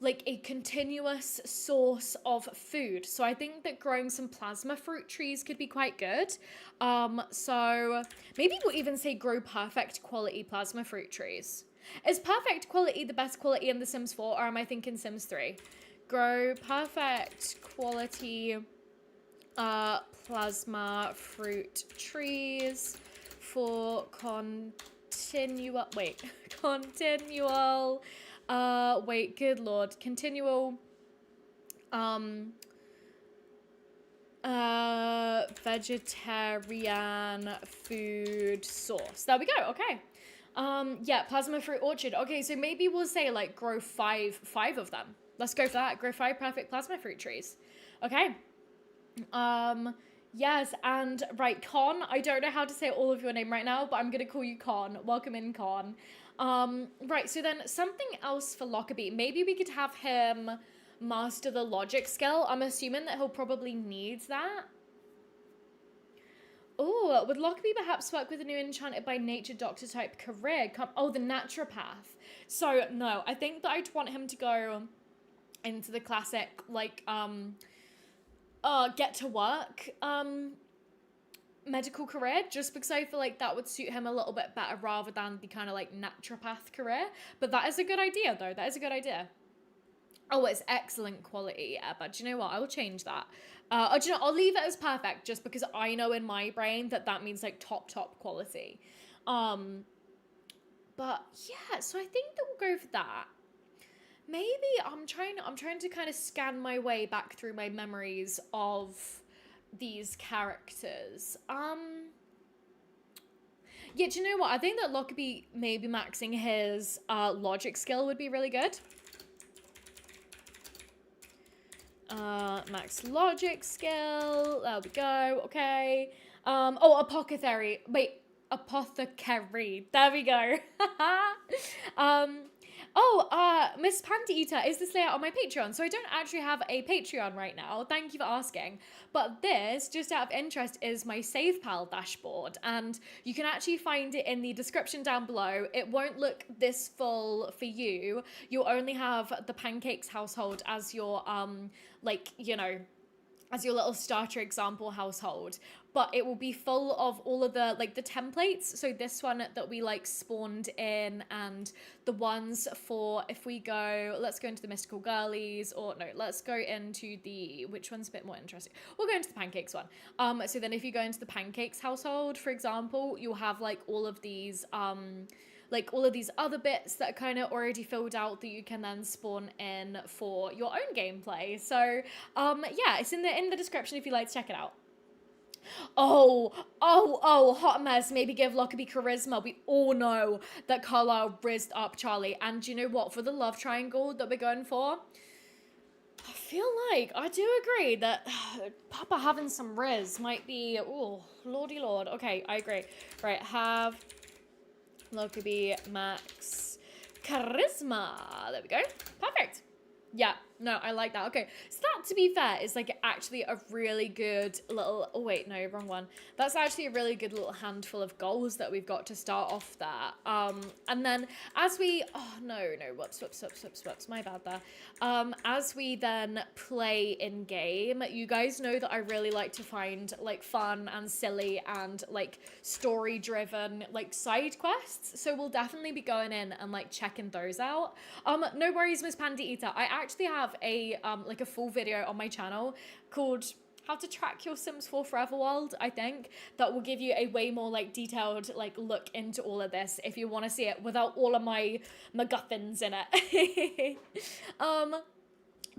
like a continuous source of food. So I think that growing some plasma fruit trees could be quite good. So maybe we'll even say grow perfect quality plasma fruit trees. Is perfect quality the best quality in The Sims 4, or am I thinking Sims 3? Grow perfect quality plasma fruit trees for continual good lord, continual vegetarian food source. There we go. Okay. Yeah, plasma fruit orchard. Okay, so maybe we'll say like grow five of them. Let's go for that. Grow 5 perfect plasma fruit trees. Okay. Yes, and right, Con. I don't know how to say all of your name right now, but I'm gonna call you Con. Welcome in, Con. Right, so then something else for Lockerbie. Maybe we could have him master the logic skill. I'm assuming that he'll probably need that. Oh, would Lockerbie perhaps work with a new enchanted by nature doctor type career? Oh, the naturopath. So no, I think that I'd want him to go into the classic, like, get to work, medical career, just because I feel like that would suit him a little bit better rather than the kind of like naturopath career. But that is a good idea though. That is a good idea. Oh, it's excellent quality. Yeah, but do you know what? I will change that. Or do you know, I'll leave it as perfect just because I know in my brain that that means like top quality. But yeah, so I think that we'll go for that. Maybe I'm trying to kind of scan my way back through my memories of these characters. Yeah, do you know what? I think that Lockerbie maybe maxing his logic skill would be really good. Max logic skill. There we go. Okay. Oh, apothecary. Wait, apothecary. There we go. Miss Panty Eater, is this layout on my Patreon? So I don't actually have a Patreon right now. Thank you for asking. But this, just out of interest, is my SavePal dashboard. And you can actually find it in the description down below. It won't look this full for you. You'll only have the Pancakes household as your, as your little starter example household, but it will be full of all of the like the templates. So this one that we like spawned in, and the ones for, if we go, let's go into the mystical girlies, or no, let's go into the, which one's a bit more interesting? We'll go into the pancakes one. So then if you go into the pancakes household, for example, you'll have like all of these other bits that are kind of already filled out that you can then spawn in for your own gameplay. So, yeah, it's in the description if you'd like to check it out. Oh, Hot Mess, maybe give Lockerbie charisma. We all know that Carlisle rizzed up Charlie. And do you know what? For the love triangle that we're going for, I feel like I do agree that Papa having some riz might be, oh, lordy lord. Okay, I agree. Right, have Lockerbie max charisma. There we go. Perfect. Yeah, no, I like that. Okay, so that, to be fair, is like actually a really good little, oh wait, no, wrong one. That's actually a really good little handful of goals that we've got to start off there. And then as we, oh no, whoops, my bad there. As we then play in game, you guys know that I really like to find like fun and silly and like story driven like side quests. So we'll definitely be going in and like checking those out. No worries, Miss Panda Eater. I actually have a like a full video on my channel called How to Track Your Sims 4 Forever World, I think, that will give you a way more like detailed like look into all of this if you want to see it without all of my MacGuffins in it.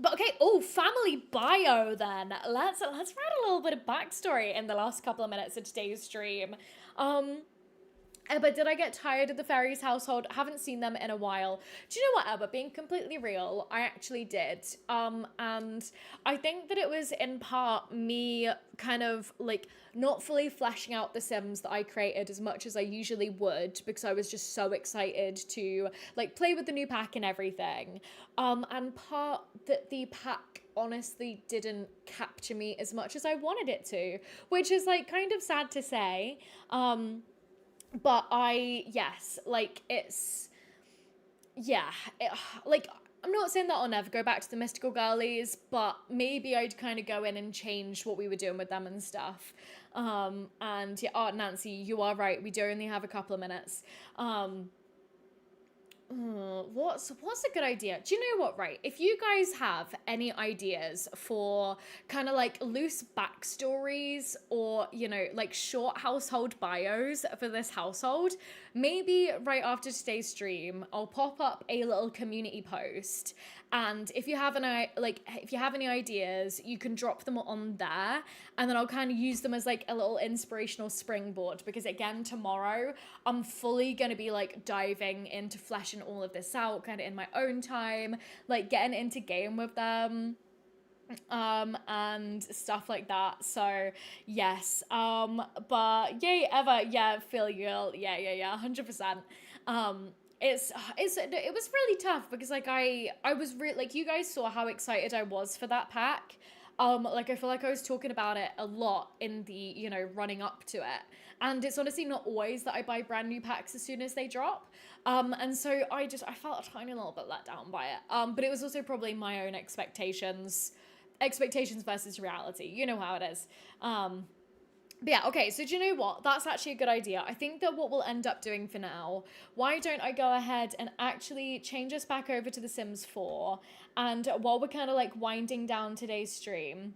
But okay, oh, family bio then. Let's write a little bit of backstory in the last couple of minutes of today's stream. Ebba, did I get tired of the fairies household? Haven't seen them in a while. Do you know what, Ebba? Being completely real, I actually did. And I think that it was in part me kind of like not fully fleshing out the Sims that I created as much as I usually would because I was just so excited to like play with the new pack and everything. And part that the pack honestly didn't capture me as much as I wanted it to, which is like kind of sad to say. But yes, like it's, yeah, like I'm not saying that I'll never go back to the mystical girlies, but maybe I'd kind of go in and change what we were doing with them and stuff. And yeah, Nancy, you are right. We do only have a couple of minutes. What's a good idea? Do you know what, right? If you guys have any ideas for kind of like loose backstories or, you know, like short household bios for this household, maybe right after today's stream, I'll pop up a little community post. And if you have any ideas, you can drop them on there, and then I'll kind of use them as like a little inspirational springboard, because again, tomorrow I'm fully going to be like diving into fleshing all of this out kind of in my own time, like getting into game with them and stuff like that. So yes, but yay, Eva, yeah, feel you, yeah, 100%. It was really tough because like I was like, you guys saw how excited I was for that pack. Like I feel like I was talking about it a lot in the, you know, running up to it. And it's honestly not always that I buy brand new packs as soon as they drop. And so I felt a tiny little bit let down by it. But it was also probably my own expectations versus reality. You know how it is. But yeah, okay, so do you know what? That's actually a good idea. I think that what we'll end up doing for now, why don't I go ahead and actually change us back over to The Sims 4, and while we're kind of like winding down today's stream,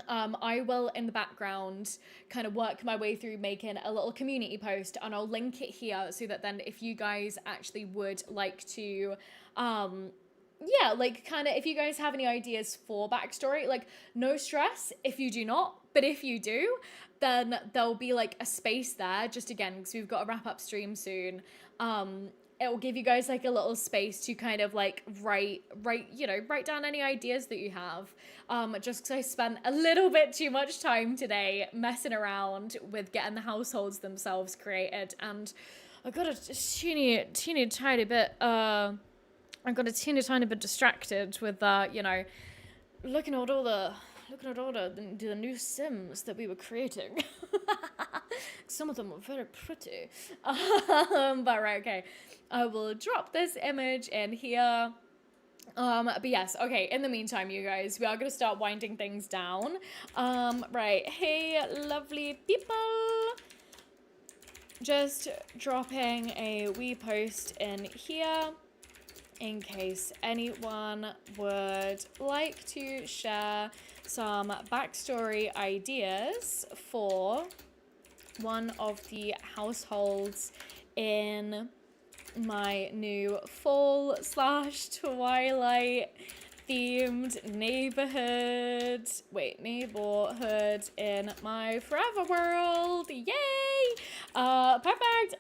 I will in the background kind of work my way through making a little community post, and I'll link it here so that then if you guys actually would like to, yeah, like kind of if you guys have any ideas for backstory, like no stress if you do not, but if you do, then there'll be like a space there, just again, because we've got to wrap up stream soon. It will give you guys like a little space to kind of like write down any ideas that you have. Just because I spent a little bit too much time today messing around with getting the households themselves created, and I got a teeny tiny bit distracted with you know, looking at all the new Sims that we were creating. Some of them were very pretty. But right, okay. I will drop this image in here. But yes, okay, in the meantime, you guys, we are going to start winding things down. Right, hey, lovely people. Just dropping a wee post in here in case anyone would like to share some backstory ideas for one of the households in my new fall/Twilight themed neighborhood in my forever world. Yay! Perfect.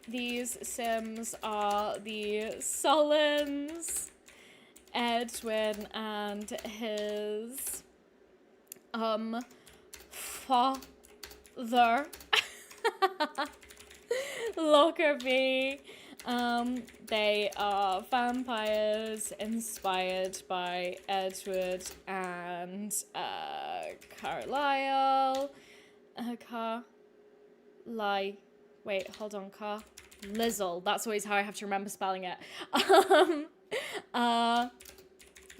These Sims are the Sullens, Edwin and his father, Lockerbie, They are vampires inspired by Edward and Carlisle. Wait, hold on, Lizzle. That's always how I have to remember spelling it.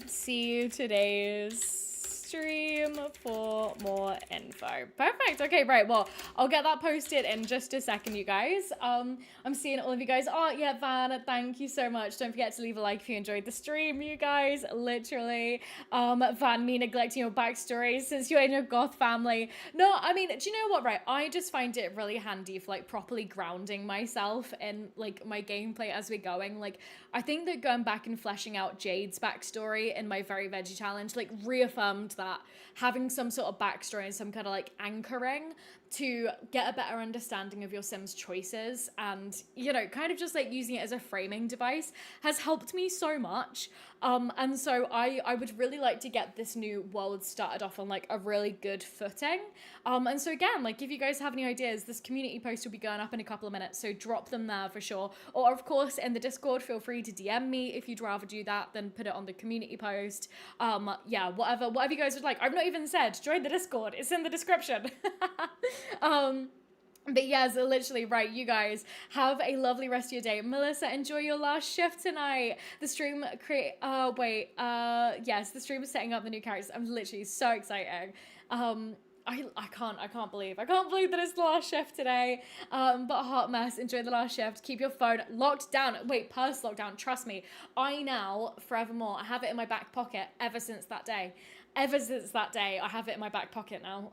See you today's stream for more info. Perfect. Okay, right. Well, I'll get that posted in just a second, you guys. I'm seeing all of you guys. Oh, yeah, Van, thank you so much. Don't forget to leave a like if you enjoyed the stream, you guys. Literally. Van, me neglecting your backstory since you're in your goth family. No, I mean, do you know what, right? I just find it really handy for, like, properly grounding myself in, like, my gameplay as we're going. Like, I think that going back and fleshing out Jade's backstory in my Very Veggie challenge, like, reaffirmed that having some sort of backstory and some kind of, like, anchoring to get a better understanding of your Sims choices and, you know, kind of just, like, using it as a framing device has helped me so much. And so I would really like to get this new world started off on, like, a really good footing. And so again, like, if you guys have any ideas, this community post will be going up in a couple of minutes, so drop them there for sure. Or of course in the Discord, feel free to DM me if you'd rather do that than put it on the community post. Yeah, whatever you guys would like. I've not even said join the Discord, it's in the description. But yes, literally, right, you guys have a lovely rest of your day. Melissa, enjoy your last shift tonight. The stream yes, the stream is setting up the new characters. I'm literally so exciting. I can't believe that it's the last shift today. But a hot mess. Enjoy the last shift. Keep your phone locked down. Wait, purse locked down. Trust me. I now, forevermore, I have it in my back pocket ever since that day. Ever since that day, I have it in my back pocket now.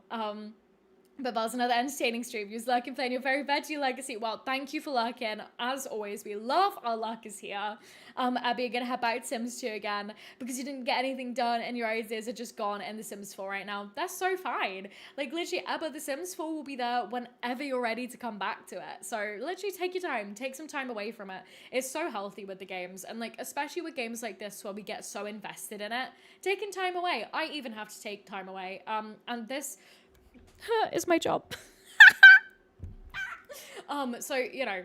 But that was another entertaining stream. You was lurking, playing your Very Veggie legacy. Well, thank you for lurking. As always, we love our lurkers here. Abby, you're gonna head back to Sims 2 again because you didn't get anything done and your ideas are just gone in the Sims 4 right now. That's so fine. Like, literally, Abba, the Sims 4 will be there whenever you're ready to come back to it. So, literally, take your time. Take some time away from it. It's so healthy with the games. And, like, especially with games like this where we get so invested in it, taking time away. I even have to take time away. And this is my job. So, you know,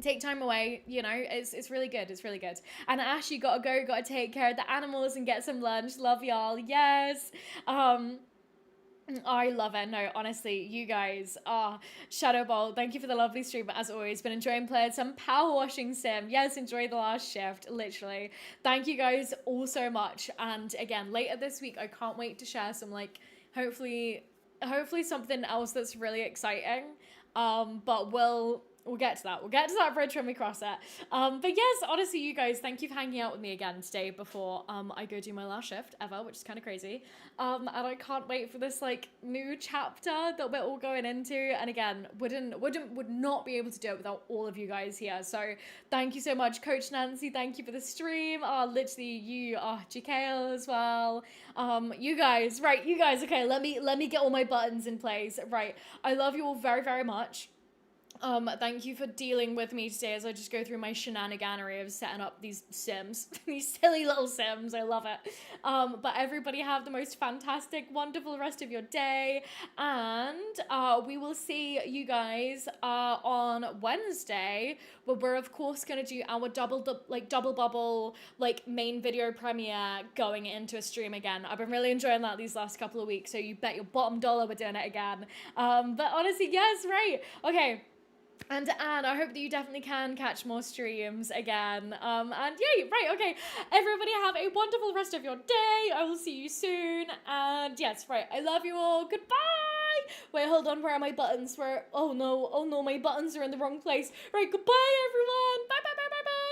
take time away, you know, it's really good. It's really good. And Ash, you gotta take care of the animals and get some lunch. Love y'all. Yes. I love it. No, honestly, you guys are Shadow Ball. Thank you for the lovely stream, as always. Been enjoying playing some power washing sim. Yes, enjoy the last shift, literally. Thank you guys all so much. And again, later this week, I can't wait to share some, like, hopefully something else that's really exciting. But we'll get to that. We'll get to that bridge when we cross it. But yes, honestly, you guys, thank you for hanging out with me again today before I go do my last shift ever, which is kind of crazy. And I can't wait for this, like, new chapter that we're all going into. And again, would not be able to do it without all of you guys here. So thank you so much, Coach Nancy. Thank you for the stream. Literally, you are GKL as well. You guys, okay, let me get all my buttons in place. Right. I love you all very, very much. Thank you for dealing with me today as I just go through my shenaniganery of setting up these sims, these silly little sims. I love it. But everybody have the most fantastic, wonderful rest of your day. And, we will see you guys, on Wednesday, where we're of course going to do our double bubble, like, main video premiere going into a stream again. I've been really enjoying that these last couple of weeks. So you bet your bottom dollar we're doing it again. But honestly, yes, right. Okay. And Anne, I hope that you definitely can catch more streams again. And yeah, right, okay. Everybody have a wonderful rest of your day. I will see you soon. And yes, right, I love you all. Goodbye. Wait, hold on, where are my buttons? Oh no, my buttons are in the wrong place. Right, goodbye, everyone. Bye, bye, bye.